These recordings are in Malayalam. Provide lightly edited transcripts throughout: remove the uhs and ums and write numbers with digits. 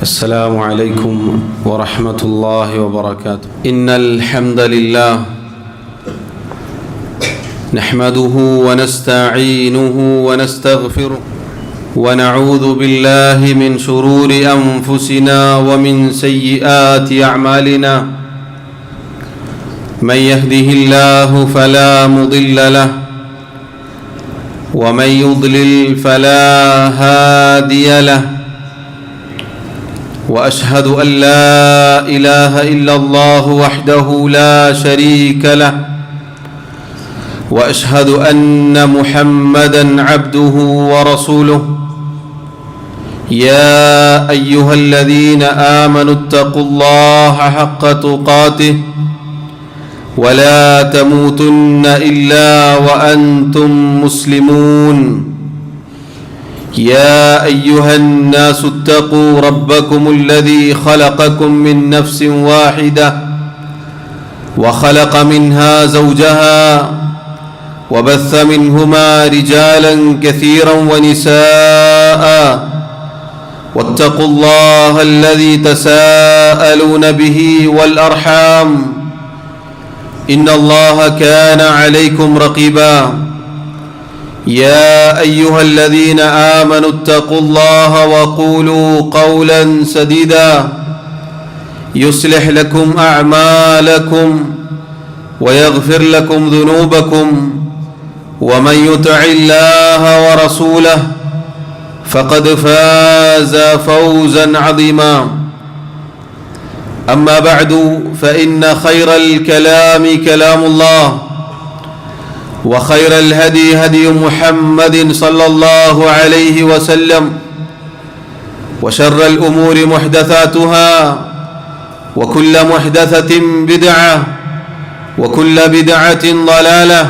السلام عليكم ورحمة الله وبركاته. إن الحمد لله نحمده ونستعينه ونستغفره ونعوذ بالله من شرور أنفسنا ومن سيئات أعمالنا. من يهده الله فلا مضل له ومن يضلل فلا هادي له. وأشهد أن لا إله إلا الله وحده لا شريك له وأشهد أن محمدًا عبده ورسوله. يا أيها الذين آمنوا اتقوا الله حق تقاته ولا تموتن إلا وأنتم مسلمون. يا أيها الناس اتقوا ربكم الذي خلقكم من نفس واحدة وخلق منها زوجها وبث منهما رجالا كثيرا ونساء واتقوا الله الذي تساءلون به والأرحام إن الله كان عليكم رقيبا. يا أيها الذين آمنوا اتقوا الله وقولوا قولا سديدا يصلح لكم أعمالكم ويغفر لكم ذنوبكم ومن يطع الله ورسوله فقد فاز فوزا عظيما. أما بعد فإن خير الكلام كلام الله وخير الهدي هدي محمد صلى الله عليه وسلم وشر الأمور محدثاتها وكل محدثة بدعة وكل بدعة ضلالة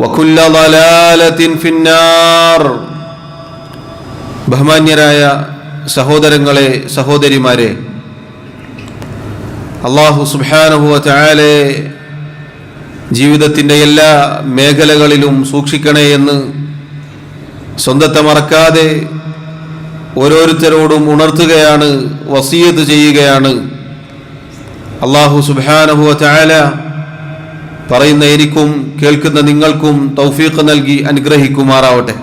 وكل ضلالة في النار. ബഹുമാന്യരായ സഹോദരങ്ങളെ സഹോദരിമാരെ, അല്ലാഹു സുബ്ഹാനഹു വ തആല ജീവിതത്തിൻ്റെ എല്ലാ മേഖലകളിലും സൂക്ഷിക്കണേ എന്ന് സ്വന്തത്തെ മറക്കാതെ ഓരോരുത്തരോടും ഉണർത്തുകയാണ്, വസിയത്ത് ചെയ്യുകയാണ്. അല്ലാഹു സുബ്ഹാനഹു വ തആല പറയുന്ന എനിക്കും കേൾക്കുന്ന നിങ്ങൾക്കും തൗഫീഖ് നൽകി അനുഗ്രഹിക്കുമാറാവട്ടെ.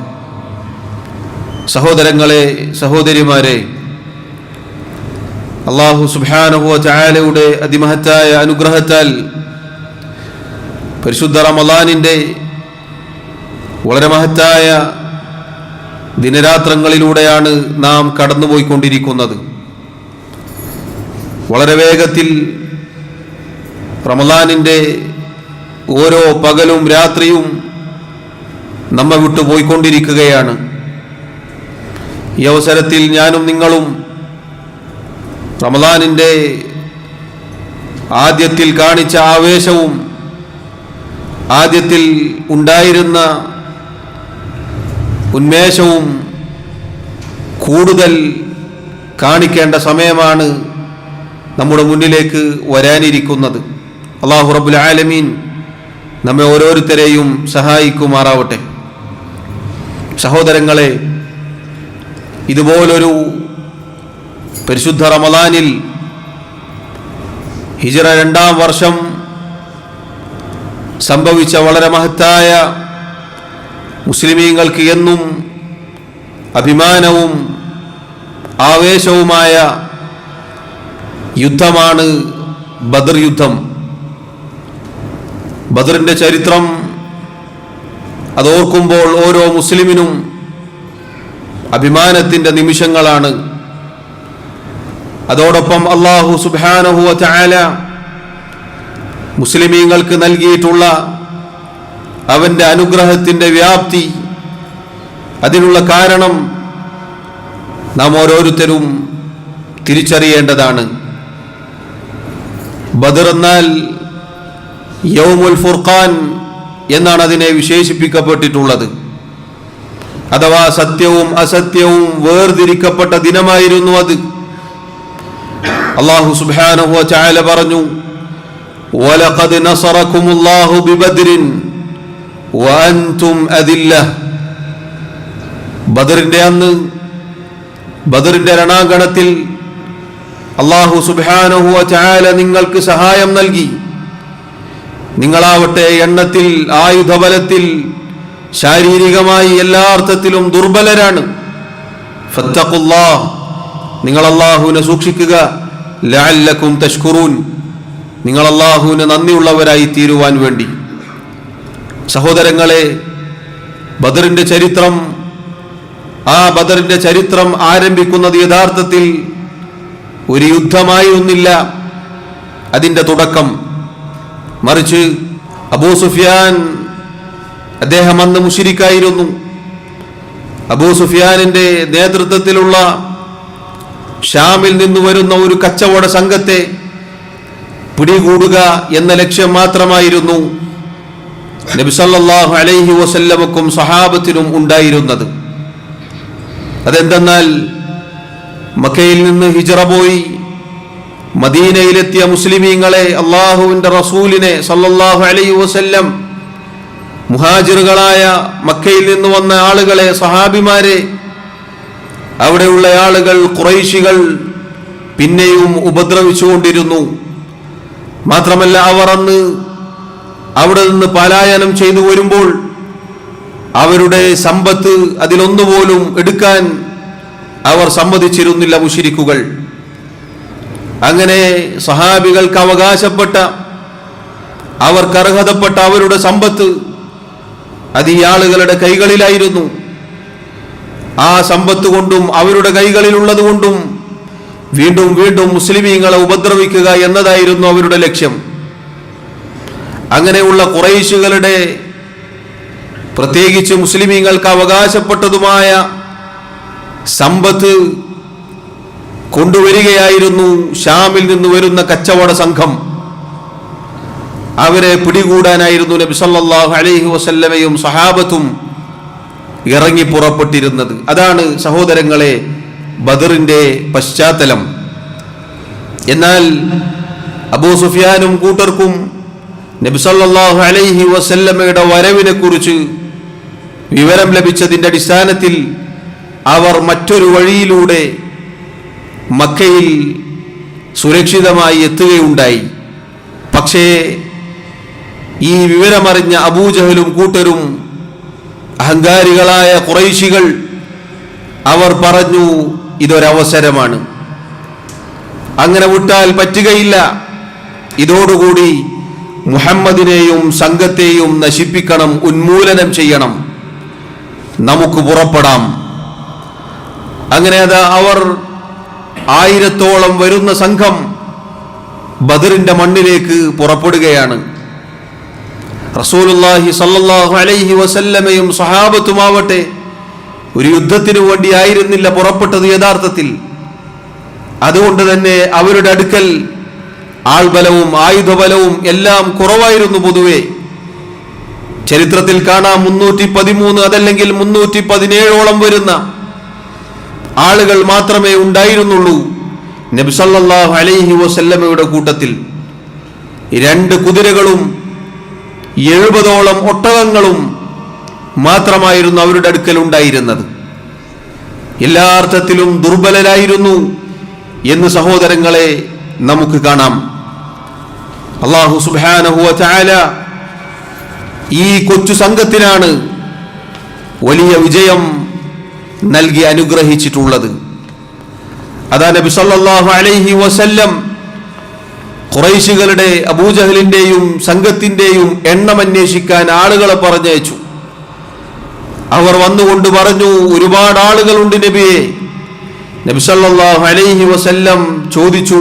സഹോദരങ്ങളെ സഹോദരിമാരെ, അല്ലാഹു സുബ്ഹാനഹു വ തആലയുടെ അതിമഹത്തായ അനുഗ്രഹത്താൽ പരിശുദ്ധ റമളാനിൻ്റെ വളരെ മഹത്തായ ദിനരാത്രങ്ങളിലൂടെയാണ് നാം കടന്നുപോയിക്കൊണ്ടിരിക്കുന്നത്. വളരെ വേഗത്തിൽ റമളാനിൻ്റെ ഓരോ പകലും രാത്രിയും നമ്മെ വിട്ടു പോയിക്കൊണ്ടിരിക്കുകയാണ്. ഈ അവസരത്തിൽ ഞാനും നിങ്ങളും റമളാനിൻ്റെ ആദ്യത്തിൽ കാണിച്ച ആവേശവും ആദ്യത്തിൽ ഉണ്ടായിരുന്ന ഉന്മേഷവും കൂടുതൽ കാണിക്കേണ്ട സമയമാണ് നമ്മുടെ മുന്നിലേക്ക് വരാനിരിക്കുന്നത്. അല്ലാഹു റബ്ബുൽ ആലമീൻ നമ്മെ ഓരോരുത്തരെയും സഹായിക്കുമാറാവട്ടെ. സഹോദരങ്ങളെ, ഇതുപോലൊരു പരിശുദ്ധ റമളാനിൽ ഹിജ്റ 2-ാം വർഷം സംഭവിച്ച വളരെ മഹത്തായ മുസ്ലിമീങ്ങൾക്ക് എന്നും അഭിമാനവും ആവേശവുമായ യുദ്ധമാണ് ബദർ യുദ്ധം. ബദറിൻ്റെ ചരിത്രം അതോർക്കുമ്പോൾ ഓരോ മുസ്ലിമിനും അഭിമാനത്തിൻ്റെ നിമിഷങ്ങളാണ്. അതോടൊപ്പം അല്ലാഹു സുബ്ഹാനഹു വ തആല മുസ്ലിമീങ്ങൾക്ക് നൽകിയിട്ടുള്ള അവൻ്റെ അനുഗ്രഹത്തിൻ്റെ വ്യാപ്തി, അതിനുള്ള കാരണം നാം ഓരോരുത്തരും തിരിച്ചറിയേണ്ടതാണ്. ബദർ എന്നാൽ യൗമുൽ ഫുർഖാൻ എന്നാണ് അതിനെ വിശേഷിപ്പിക്കപ്പെട്ടിട്ടുള്ളത്. അഥവാ സത്യവും അസത്യവും വേർതിരിക്കപ്പെട്ട ദിനമായിരുന്നു അത്. അല്ലാഹു സുബ്ഹാനഹു വ തആല പറഞ്ഞു, وَلَقَدْ نَصَرَكُمُ اللَّهُ بِبَدْرٍ وَأَنْتُمْ أَذِلَّةٌ. ബദറിന്റെ അന്ന് ബദറിന്റെ രണാങ്കണത്തിൽ അല്ലാഹു സുബ്ഹാനഹു വ തആല നിങ്ങൾക്ക് സഹായം നൽകി. നിങ്ങളാവട്ടെ എണ്ണത്തിൽ, ആയുധബലത്തിൽ, ശാരീരികമായി എല്ലാ അർത്ഥത്തിലും ദുർബലരാണ്. ഫത്തഖുല്ലാഹ്, നിങ്ങൾ അല്ലാഹുവിനെ സൂക്ഷിക്കുക. ലഅല്ലക്കും തഷ്കുറൂൻ, നിങ്ങൾ അല്ലാഹുവിന് നന്ദിയുള്ളവരായി തീരുവാൻ വേണ്ടി. സഹോദരങ്ങളെ, ബദറിന്റെ ചരിത്രം, ആ ബദറിന്റെ ചരിത്രം ആരംഭിക്കുന്നത് യഥാർത്ഥത്തിൽ ഒരു യുദ്ധമായിരുന്നില്ല അതിന്റെ തുടക്കം. മറിച്ച് അബൂ സുഫിയാൻ, അദ്ദേഹം അന്ന് മുശ്രിക്കായിരുന്നു. അബൂ സുഫിയാനിന്റെ നേതൃത്വത്തിലുള്ള ഷാമിൽ നിന്ന് വരുന്ന ഒരു കച്ചവട സംഘത്തെ പിടികൂടുക എന്ന ലക്ഷ്യം മാത്രമായിരുന്നു നബി സല്ലല്ലാഹു അലൈഹി വസല്ലമക്കും സഹാബത്തിനും ഉണ്ടായിരുന്നത്. അതെന്തെന്നാൽ മക്കയിൽ നിന്ന് ഹിജ്റ പോയി മദീനയിലെത്തിയ മുസ്ലിമീങ്ങളെ, അള്ളാഹുവിന്റെ റസൂലിനെ സല്ലല്ലാഹു അലൈഹി വസല്ലം, മുഹാജിറുകളായ മക്കയിൽ നിന്ന് വന്ന ആളുകളെ, സഹാബിമാരെ, അവിടെയുള്ള ആളുകൾ, ഖുറൈശികൾ പിന്നെയും ഉപദ്രവിച്ചുകൊണ്ടിരുന്നു. മാത്രമല്ല, അവർ അന്ന് അവിടെ നിന്ന് പലായനം ചെയ്തു വരുമ്പോൾ അവരുടെ സമ്പത്ത് അതിലൊന്നുപോലും എടുക്കാൻ അവർ സമ്മതിച്ചിരുന്നില്ല മുശ്രിക്കുകൾ. അങ്ങനെ സഹാബികൾക്ക് അവകാശപ്പെട്ട, അവർക്ക് അർഹതപ്പെട്ട അവരുടെ സമ്പത്ത് അത് ഈ ആളുകളുടെ കൈകളിലായിരുന്നു. ആ സമ്പത്ത് കൊണ്ടും അവരുടെ കൈകളിലുള്ളത് കൊണ്ടും വീണ്ടും വീണ്ടും മുസ്ലിമീങ്ങളെ ഉപദ്രവിക്കുക എന്നതായിരുന്നു അവരുടെ ലക്ഷ്യം. അങ്ങനെയുള്ള ഖുറൈശികളുടെ, പ്രത്യേകിച്ച് മുസ്ലിമീങ്ങൾക്ക് അവകാശപ്പെട്ടതുമായ സമ്പത്ത് കൊണ്ടുവരികയായിരുന്നു ഷാമിൽ നിന്ന് വരുന്ന കച്ചവട സംഘം. അവരെ പിടികൂടാനായിരുന്നു നബി സല്ലല്ലാഹു അലൈഹി വസല്ലമയും സഹാബത്തും ഇറങ്ങി പുറപ്പെട്ടിരുന്നത്. അതാണ് സഹോദരങ്ങളെ ബദറിന്റെ പശ്ചാത്തലം. എന്നാൽ അബൂ സുഫിയാനും കൂട്ടർക്കും നബി സല്ലല്ലാഹു അലൈഹി വസല്ലമയുടെ വരവിനെ കുറിച്ച് വിവരം ലഭിച്ചതിന്റെ അടിസ്ഥാനത്തിൽ അവർ മറ്റൊരു വഴിയിലൂടെ മക്കയിൽ സുരക്ഷിതമായി എത്തുകയുണ്ടായി. പക്ഷേ ഈ വിവരമറിഞ്ഞ അബൂജഹലും കൂട്ടരും, അഹങ്കാരികളായ ഖുറൈശികൾ, അവർ പറഞ്ഞു, ഇതൊരവസരമാണ്, അങ്ങനെ വിട്ടാൽ പറ്റുകയില്ല, ഇതോടുകൂടി മുഹമ്മദിനെയും സംഘത്തെയും നശിപ്പിക്കണം, ഉന്മൂലനം ചെയ്യണം, നമുക്ക് പുറപ്പെടാം. അങ്ങനെ അവർ 1000-ഓളം വരുന്ന സംഘം ബദറിന്റെ മണ്ണിലേക്ക് പുറപ്പെടുകയാണ്. റസൂലുള്ളാഹി സ്വല്ലല്ലാഹു അലൈഹി വസല്ലമയും സഹാബത്തുമാവട്ടെ ഒരു യുദ്ധത്തിനു വേണ്ടി ആയിരുന്നില്ല പുറപ്പെട്ടത് യഥാർത്ഥത്തിൽ. അതുകൊണ്ട് തന്നെ അവരുടെ അടുക്കൽ ആൾബലവും ആയുധബലവും എല്ലാം കുറവായിരുന്നു. പൊതുവെ ചരിത്രത്തിൽ കാണാം 313 അതല്ലെങ്കിൽ 317ഓളം വരുന്ന ആളുകൾ മാത്രമേ ഉണ്ടായിരുന്നുള്ളൂ നബി സല്ലല്ലാഹു അലൈഹി വസല്ലമയുടെ കൂട്ടത്തിൽ. 2 കുതിരകളും 70ഓളം ഒട്ടകങ്ങളും മാത്രമായിരുന്നു അവരുടെ അടുക്കൽ ഉണ്ടായിരുന്നത്. എല്ലാ അർത്ഥത്തിലും ദുർബലരായിരുന്നു എന്ന് സഹോദരങ്ങളെ നമുക്ക് കാണാം. അല്ലാഹു സുബ്ഹാനഹു വ തആല ഈ കൊച്ചു സംഘത്തിനാണ് വലിയ വിജയം നൽകി അനുഗ്രഹിച്ചിട്ടുള്ളത്. അതാ നബി സല്ലല്ലാഹു അലൈഹി വസല്ലം ഖുറൈശികളുടെ, അബൂജഹലിന്റെയും സംഘത്തിന്റെയും എണ്ണം അന്വേഷിക്കാൻ ആളുകളെ പറഞ്ഞയച്ചു. അവർ വന്നുകൊണ്ട് പറഞ്ഞു, ഒരുപാട് ആളുകളുണ്ട് നബിയെ. നബി സല്ലല്ലാഹു അലൈഹി വസല്ലം ചോദിച്ചു,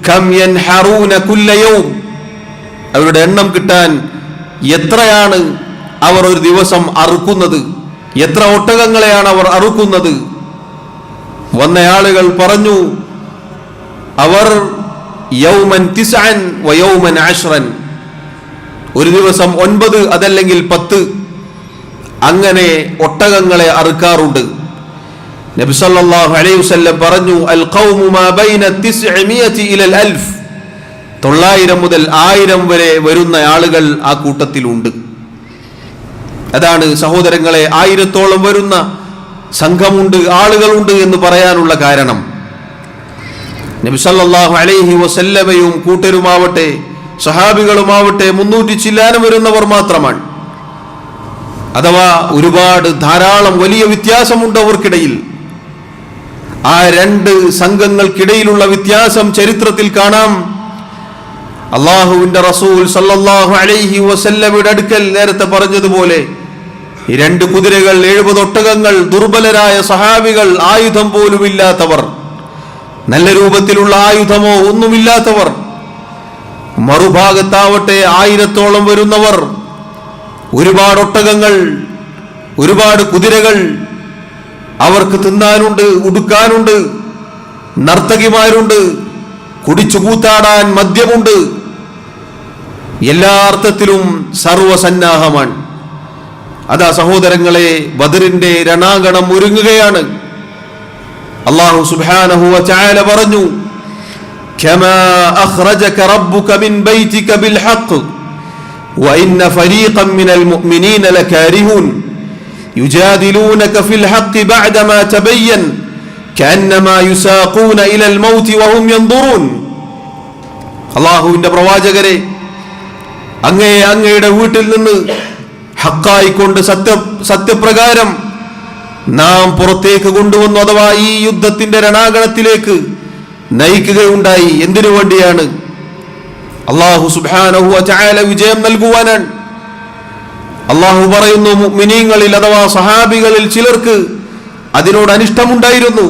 കം യൻഹറൂന കുല്ല യൗം, അവരുടെ എണ്ണം കിട്ടാൻ എത്രയാണ് അവർ ഒരു ദിവസം അറുക്കുന്നത്, എത്ര ഒട്ടകങ്ങളെയാണ് അവർ അറുക്കുന്നത്? വന്ന ആളുകൾ പറഞ്ഞു, അവർ യൗമൻ 9 വ യൗമൻ 10, ഒരു ദിവസം 9 അതല്ലെങ്കിൽ 10 അങ്ങനെ ഒട്ടകങ്ങളെ അറുക്കാറുണ്ട്. നബി സല്ലല്ലാഹു അലൈഹി വസല്ലം പറഞ്ഞു, അൽ ഖൗമു മാ ബൈന 900 ഇല 1000, 900 മുതൽ 1000 വരെ വരുന്ന ആളുകൾ ആ കൂട്ടത്തിലുണ്ട്. അതാണ് സഹോദരങ്ങളെ 1000-ഓളം വരുന്ന സംഘമുണ്ട്, ആളുകളുണ്ട് എന്ന് പറയാനുള്ള കാരണം നബി സല്ലല്ലാഹു അലൈഹി വസല്ലമയും കൂട്ടരുമാവട്ടെ സഹാബികളുമാവട്ടെ 300 ചില്ലാനം വരുന്നവർ മാത്രമാണ്. അഥവാ ധാരാളം വലിയ വ്യത്യാസമുണ്ട് അവർക്കിടയിൽ. ആ രണ്ട് സംഘങ്ങൾക്കിടയിലുള്ള വ്യത്യാസം ചരിത്രത്തിൽ കാണാം. അള്ളാഹുവിന്റെ റസൂൽ സല്ലല്ലാഹു അലൈഹി വസല്ലമയുടെ അടുക്കൽ നേരത്തെ പറഞ്ഞതുപോലെ 2 കുതിരകൾ, 70 ഒട്ടകങ്ങൾ, ദുർബലരായ സഹാബികൾ, ആയുധം പോലും ഇല്ലാത്തവർ, നല്ല രൂപത്തിലുള്ള ആയുധമോ ഒന്നുമില്ലാത്തവർ. മറുഭാഗത്താവട്ടെ 1000-ഓളം വരുന്നവർ, ഒരുപാട് ഒട്ടകങ്ങൾ, ഒരുപാട് കുതിരകൾ, അവർക്ക് തിന്നാനുണ്ട്, ഉടുക്കാനുണ്ട്, നർത്തകിമാരുണ്ട്, കുടിച്ചു കൂത്താടാൻ മദ്യമുണ്ട്. എല്ലാ അർത്ഥത്തിലും സർവസന്നാഹമാണ്. അതാ സഹോദരങ്ങളെ, ബദറിന്റെ രണാങ്കണം ഒരുങ്ങുകയാണ്. അല്ലാഹു സുബ്ഹാനഹു വ തആല പറഞ്ഞു, കമാ അഖ്റജക റബ്ബുക മിൻ ബൈതിക ബിൽ ഹഖ് വ ഇന്ന ഫരീഖൻ മിനൽ മുഅ്മിനീന ലകാരിഹൂൻ യുജാദിലൂനക ഫിൽ ഹഖ് ബഅദമാ തബയ്യൻ കഅന്നമാ യുസാഖൂന ഇലൽ മൗതി വഹും യൻദുറൂൻ. അല്ലാഹുവിന്റെ പ്രവാചകരെ, അങ്ങയുടെ വീട്ടിൽ നിന്ന് ഹക്കായിക്കൊണ്ട് സത്യപ്രകാരം നാം പുറത്തേക്ക് കൊണ്ടുവന്നു, അഥവാ ഈ യുദ്ധത്തിന്റെ രണാങ്കണത്തിലേക്ക് നയിക്കുകയുണ്ടായി. എന്തിനു വേണ്ടിയാണ്? അല്ലാഹു സുബ്ഹാനഹു വ തആല വിജയം നൽകുവാനാണ്. അല്ലാഹു പറയുന്നു, മുഅ്മിനീങ്ങളിൽ അഥവാ സഹാബികളിൽ ചിലർക്ക് അതിനോട് അനിഷ്ടമുണ്ടായിരുന്നു.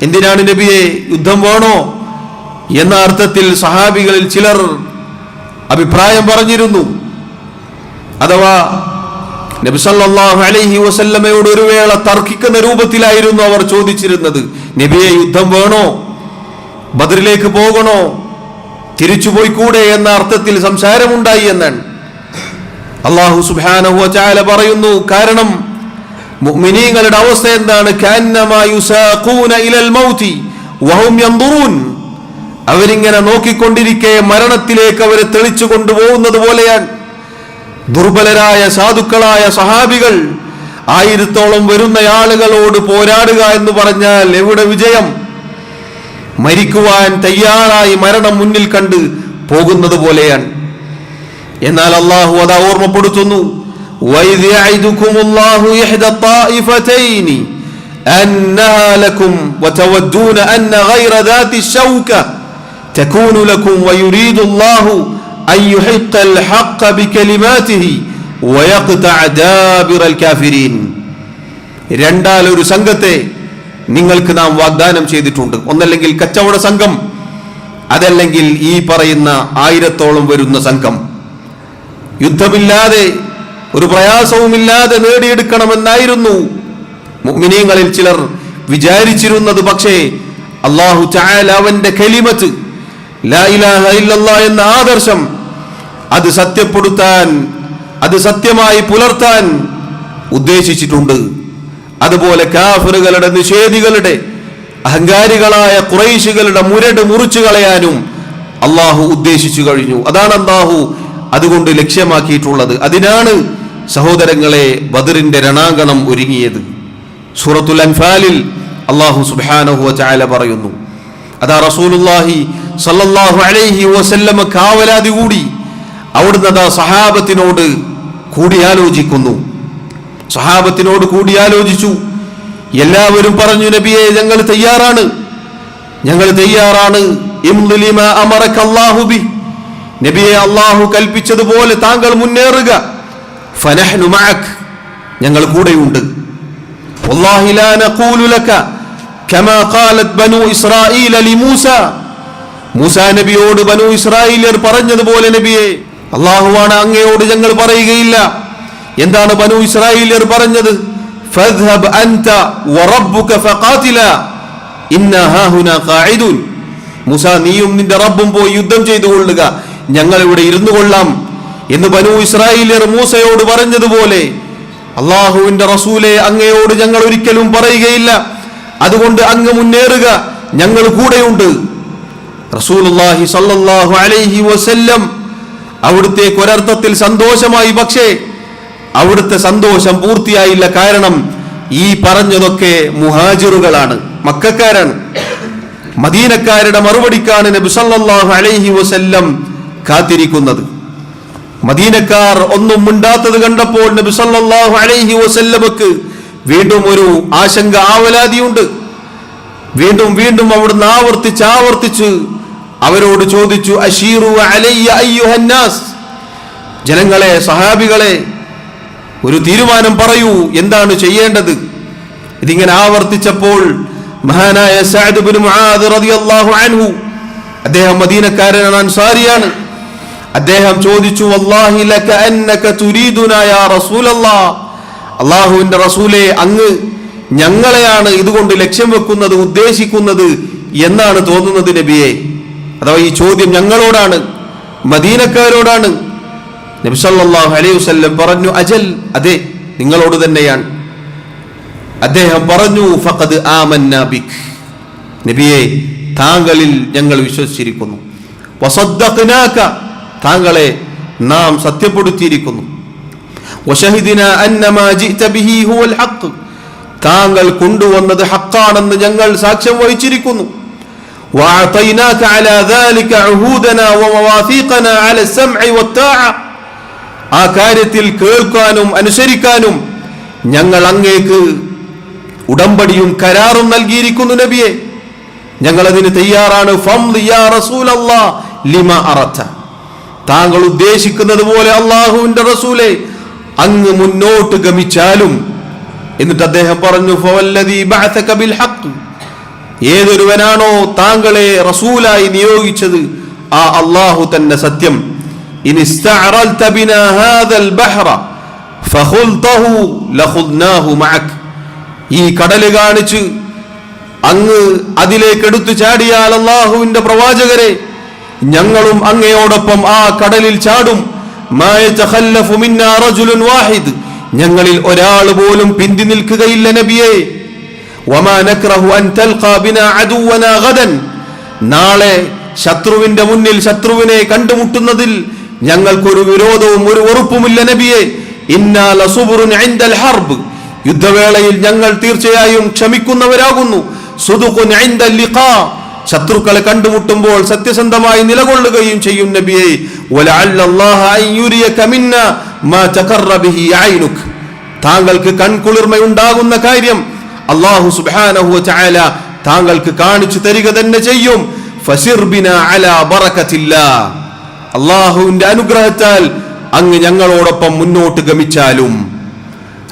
എന്തിനാണ് നബിയെ, യുദ്ധം വേണോ എന്ന അർത്ഥത്തിൽ സഹാബികളിൽ ചിലർ അഭിപ്രായം പറഞ്ഞിരുന്നു. അഥവാ നബി സല്ലല്ലാഹു അലൈഹി വസല്ലമയോട് ഒരു വേള തർക്കിക്കുന്ന രൂപത്തിലായിരുന്നു അവർ ചോദിച്ചിരുന്നത്. നബിയെ, യുദ്ധം വേണോ? ബദറിലേക്ക് പോകണോ? തിരിച്ചു പോയിക്കൂടെ എന്ന അർത്ഥത്തിൽ സംസാരമുണ്ടായി എന്നാണ്. അല്ലാഹു സുബ്ഹാനഹു വ തആല പറയുന്നു, കാരണം മുഅ്മിനീങ്ങളുടെ അവസ്ഥ എന്താണ്? കഅന്നമാ യുസാഖൂന ഇലൽ മൗതി വഹും യൻദുറൂൻ. അവരിങ്ങനെ നോക്കിക്കൊണ്ടിരിക്കെ മരണത്തിലേക്ക് അവരെ തെളിച്ചു കൊണ്ടുപോകുന്നത് പോലെയാണ്. ദുർബലരായ സാധുക്കളായ സഹാബികൾ 1000-ഓളം വരുന്ന ആളുകളോട് പോരാടുക എന്ന് പറഞ്ഞാൽ എവിടെ വിജയം? മരിക്കുവാൻ തയ്യാറായി മരണം മുന്നിൽ കണ്ട് പോകുന്നത് പോലെയാണ്. എന്നാൽ അല്ലാഹു അതാ ഓർമ്മപ്പെടുത്തുന്നു, വൈദ് യഅദുകുമുല്ലാഹു ഇഹ്ദ ത്വായിഫതൈനി അന്നഹാ ലക്കും വതവദ്ദൂന അന്ന ഗൈറ ദാതി ശൗക തകൂനു ലക്കും വയുരീദുല്ലാഹു അൻ യുഹിഖൽ ഹഖ്ഖ ബികലിമാതിഹി വയഖ്തഅ ദാബിറൽ കാഫിരീൻ. രണ്ടാലൊരു സംഘത്തെ നിങ്ങൾക്ക് നാം വാഗ്ദാനം ചെയ്തിട്ടുണ്ട്. ഒന്നല്ലെങ്കിൽ കച്ചവട സംഘം, അതല്ലെങ്കിൽ ഈ പറയുന്ന 1000-ഓളം വരുന്ന സംഘം. യുദ്ധമില്ലാതെ ഒരു പ്രയാസവുമില്ലാതെ നേടിയെടുക്കണമെന്നായിരുന്നു മുഅ്മിനീങ്ങളിൽ ചിലർ വിചാരിച്ചിരുന്നത്. പക്ഷേ അല്ലാഹു തആല അവന്റെ കലിമത്ത് ലാ ഇലാഹ ഇല്ലല്ലാഹ് എന്ന ആദർശം അത് സത്യപ്പെടുത്താൻ, അത് സത്യമായി പുലർത്താൻ ഉദ്ദേശിച്ചിട്ടുണ്ട്. അതുപോലെ കാഫിറുകളുടെ, നിഷേധികളുടെ, അഹങ്കാരികളായ ഖുറൈശികളുടെ മുരട് മുറിച്ചു കളയാനും അല്ലാഹു ഉദ്ദേശിച്ചു കഴിഞ്ഞു. അതാണ് അല്ലാഹു അതുകൊണ്ട് ലക്ഷ്യമാക്കിയിട്ടുള്ളത്. അതിനാണ് സഹോദരങ്ങളെ ബദറിന്റെ രണാങ്കണം ഒരുങ്ങിയത്. സൂറത്തുൽ അൻഫാലിൽ അല്ലാഹു സുബ്ഹാനഹു വ തആല പറയുന്നു, അതാ റസൂലുള്ളാഹി സല്ലല്ലാഹു അലൈഹി വസല്ലമ കാവലാതി കൂടി അവിടുന്ന് അതാ സഹാബത്തിനോട് കൂടിയാലോചിക്കുന്നു. സഹാബത്തിനോട് കൂടിയാലോചിച്ചു. എല്ലാവരും പറഞ്ഞു, നബിയെ, ഞങ്ങൾ തയ്യാറാണ്, ഞങ്ങൾ തയ്യാറാണ്. ഇംലിമാ അമറക അല്ലാഹു ബി, നബിയെ, അല്ലാഹു കൽപ്പിച്ചതുപോലെ താങ്കൾ മുന്നേറുക. ഫനഹ്നു മഅക്, ഞങ്ങൾ കൂടെയുണ്ട്. വല്ലാഹി ലാ നഖൂലു ലക കമാ ഖാലത് ബനൂ ഇസ്രായീല ലിമൂസ, മൂസാ നബിയോട് ബനൂ ഇസ്രായേലിയർ പറഞ്ഞതുപോലെ നബിയെ, അല്ലാഹുവാണ് അങ്ങയോട് ഞങ്ങൾ പറയുകയില്ല. എന്താണ് ബനൂ ഇസ്രായേലിയർ പറഞ്ഞത്? ഫദ്ഹബ് അൻത വറബ്ബുക ഫഖാതില ഇന്നാ ഹാഹുനാ ഖാഇദൂൻ. മൂസാ, നീയും നിന്റെ റബ്ബും പോയി യുദ്ധം ചെയ്തു കൊള്ളുക, ഞങ്ങൾ ഇവിടെ ഇരുന്നു കൊള്ളാം എന്ന് ബനൂ ഇസ്രായേലിയർ മൂസയോട് പറഞ്ഞതുപോലെ അല്ലാഹുവിന്റെ റസൂലെ, അങ്ങയോട് ഞങ്ങൾ ഒരിക്കലും പറയുകയില്ല. അതുകൊണ്ട് അങ്ങ് മുന്നേറുക, ഞങ്ങൾ കൂടെയുണ്ട്. റസൂലുള്ളാഹി സ്വല്ലല്ലാഹു അലൈഹി വസല്ലം അവിടുത്തേക്ക് ഒരർത്ഥത്തിൽ സന്തോഷമായി. പക്ഷേ അവിടുത്തെ സന്തോഷം പൂർത്തിയായില്ല. കാരണം ഈ പറഞ്ഞതൊക്കെ മുഹാജിറുകളാണ്, മക്കക്കാരാണ്. മദീനക്കാരുടെ മറുപടിക്കാണ് നബി സല്ലല്ലാഹു അലൈഹി വസല്ലം കാത്തിരിക്കുന്നത്. മദീനക്കാർ ഒന്നും മിണ്ടാത്തത് കണ്ടപ്പോൾ നബി സല്ലല്ലാഹു അലൈഹി വസല്ലമക്ക് വീണ്ടും ഒരു ആശങ്ക, ആവലാതിയുണ്ട്. വീണ്ടും വീണ്ടും അവിടുന്ന് ആവർത്തിച്ച് അവരോട് ചോദിച്ചു, അശീറു അലയ്യ അയ്യുഹന്നാസ്, ജനങ്ങളെ, സഹാബികളെ, ഒരു തീരുമാനം പറയൂ, എന്താണ് ചെയ്യേണ്ടത്? ഇതിങ്ങനെ ആവർത്തിച്ചപ്പോൾ മഹാനായ സഅദ് ഇബ്നു മുആദ് റളിയല്ലാഹു അൻഹു, അദ്ദേഹം മദീനക്കാരനാണ്, അൻസാരിയാണ്. അദ്ദേഹം ചോദിച്ചു, വല്ലാഹി ലക അന്നക തുരീദുനാ യാ റസൂലല്ലാഹ്, അല്ലാഹുവിന്റെ റസൂലേ, അങ്ങ് ഞങ്ങളെയാണ് ഇതുകൊണ്ട് ലക്ഷ്യം വെക്കുന്നത്, ഉദ്ദേശിക്കുന്നത് എന്നാണ് തോന്നുന്നത് നബിയെ. അഥവാ ഈ ചോദ്യം ഞങ്ങളോടാണ്, മദീനക്കാരോടാണ്. നബി സല്ലല്ലാഹു അലൈഹി വസല്ലം പറഞ്ഞു, അജൽ, അതെ, നിങ്ങളോട് തന്നെയാണ്. അദ്ദേഹം പറഞ്ഞു, ഫഖദ് ആമന്നാ ബിക്, നബിയെ, താങ്കളിൽ ഞങ്ങൾ വിശ്വസിച്ചിരിക്കുന്നു. വസദ്ദഖ്നാക, താങ്കളെ നാം സത്യപ്പെടുത്തിയിരിക്കുന്നു. വശഹിദ്നാ അന്നമാ ജിഅത ബിഹി ഹുവൽ ഹഖ്, താങ്കൾ കൊണ്ടുവന്നത് ഹഖാണെന്ന് ഞങ്ങൾ സാക്ഷ്യം വഹിച്ചിരിക്കുന്നു. വഅതൈനാക അലാ ദാലിക ഉഹൂദനാ വമവാസീഖനാ അലാ സമഇ വത്താഅ, ആ കാര്യത്തിൽ കേൾക്കാനും അനുസരിക്കാനും ഞങ്ങൾ അങ്ങേക്ക് ഉടമ്പടിയും കരാറും നൽകിയിരിക്കുന്നു നബിയെ, ഞങ്ങൾ അതിന് തയ്യാറാണ്. ഫംദി യാ റസൂലല്ലാഹ് ലിമാ അറത, താങ്കൾ ഉദ്ദേശിക്കുന്നത് പോലെ അല്ലാഹുവിന്റെ റസൂലേ അങ്ങ് മുന്നോട്ട് ഗമിച്ചാലും. എന്നിട്ട് അദ്ദേഹം പറഞ്ഞു, ഫവല്ലദീ ബഅസക ബിൽ ഹഖ്, ഏതൊരുവനാണോ താങ്കളെ റസൂലായി നിയോഗിച്ചത് ആ അല്ലാഹു തന്നെ സത്യം. ഇൻ ഇസ്തഅറൽത ബിനാ ഹാദൽ ബഹ്റ ഫഖുൽതഹു ലഖുദ്നാഹു മഅക്, ഈ കടല് കാണിച്ച് അങ്ങ് അതിലേക്ക് എടുത്തു ചാടിയാൽ അല്ലാഹുവിന്റെ പ്രവാചകരെ, ഞങ്ങളും അങ്ങയോടൊപ്പം ആ കടലിൽ ചാടും. മാ യതഖല്ലഫു മിന്നാ റജുലുൻ വാഹിദ്, ഞങ്ങളിൽ ഒരാൾ പോലും പിന്തി നിൽക്കുകയില്ല നബിയേ. വമാ നക്റഹു അൻ തൽഖാ ബിനാ അദുവനാ ഗദൻ, നാളെ ശത്രുവിന്റെ മുന്നിൽ ശത്രുവിനെ കണ്ടുമുട്ടുന്നതിൽ ഞങ്ങൾക്കൊരു വിരോധവും ഒരു വെറുപ്പുമില്ല നബിയേ. ഇന്നാ ലസുബ്റുൻ ഇൻദൽ ഹർബ്, യുദ്ധവേളയിൽ ഞങ്ങൾ തീർച്ചയായും ക്ഷമിക്കുന്നവരാകുന്നു. സുദുഖുൻ ഇൻദൽ ലിഖാ, ശത്രുക്കളെ കണ്ടുമുട്ടുമ്പോൾ സത്യസന്ധമായി നിലകൊള്ളുകയും ചെയ്യും നബിയേ. വലഅല്ലല്ലാഹ അൻ യുരിയക മിന്നാ മാ തഖറ ബിഹി ഐനുക്, താങ്കൾക്ക് കൺകുളിർമയുണ്ടാകുന്ന കാര്യം അല്ലാഹു സുബ്ഹാനഹു വ തആല താങ്കൾക്ക് കാണിച്ചു തരിക തന്നെ ചെയ്യും. ഫസിർ ബിനാ അലാ ബറകത്തില്ലാഹ്, അല്ലാഹുവിന്റെ അനുഗ്രഹത്താൽ അങ്ങ് ഞങ്ങളോടൊപ്പം മുന്നോട്ട് ഗമിച്ചാലും.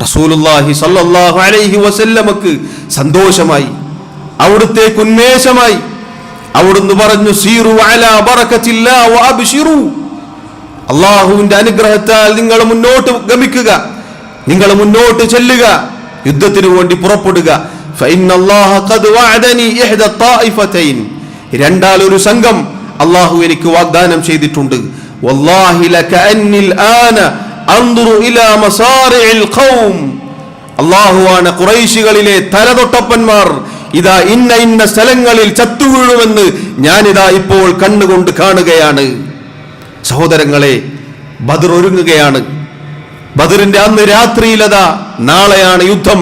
റസൂലുള്ളാഹി സ്വല്ലല്ലാഹു അലൈഹി വസല്ലമക്ക് സന്തോഷമായി, അവിടുത്തേക്ക് ഉന്മേഷമായി. അവിടുന്ന് പറഞ്ഞു, സീറു അലാ ബറകത്തില്ലാഹി വഅബ്ശിറു, അല്ലാഹുവിന്റെ അനുഗ്രഹത്താൽ നിങ്ങൾ മുന്നോട്ട് ഗമിക്കുക, നിങ്ങൾ മുന്നോട്ട് ചെല്ലുക, യുദ്ധത്തിനു വേണ്ടി പുറപ്പെടുക. ഫഇന്നല്ലാഹ ഖദ് വഅദനി ഇഹ്ദ ത്വായിഫതൈൻ, രണ്ടാൽ ഒരു സംഘം അല്ലാഹു എനിക്ക് വാഗ്ദാനം ചെയ്തിട്ടുണ്ട്. വല്ലാഹി ലകഅന്നിൽ ആന അൻദുറു ഇലാ മസാരിഇൽ ഖൗം, അല്ലാഹുവാണ് ഖുറൈശികളിലെ തലതൊട്ടപ്പന്മാർ ഇതാ ഇന്ന സ്ഥലങ്ങളിൽ ചത്തുവീഴുമെന്ന് ഞാനിതാ ഇപ്പോൾ കണ്ണുകൊണ്ട് കാണുകയാണ്. സഹോദരങ്ങളെ, ബദർ ഒരുങ്ങുകയാണ്. ബദറിന്റെ അന്ന് രാത്രിയിലതാ, നാളെയാണ് യുദ്ധം.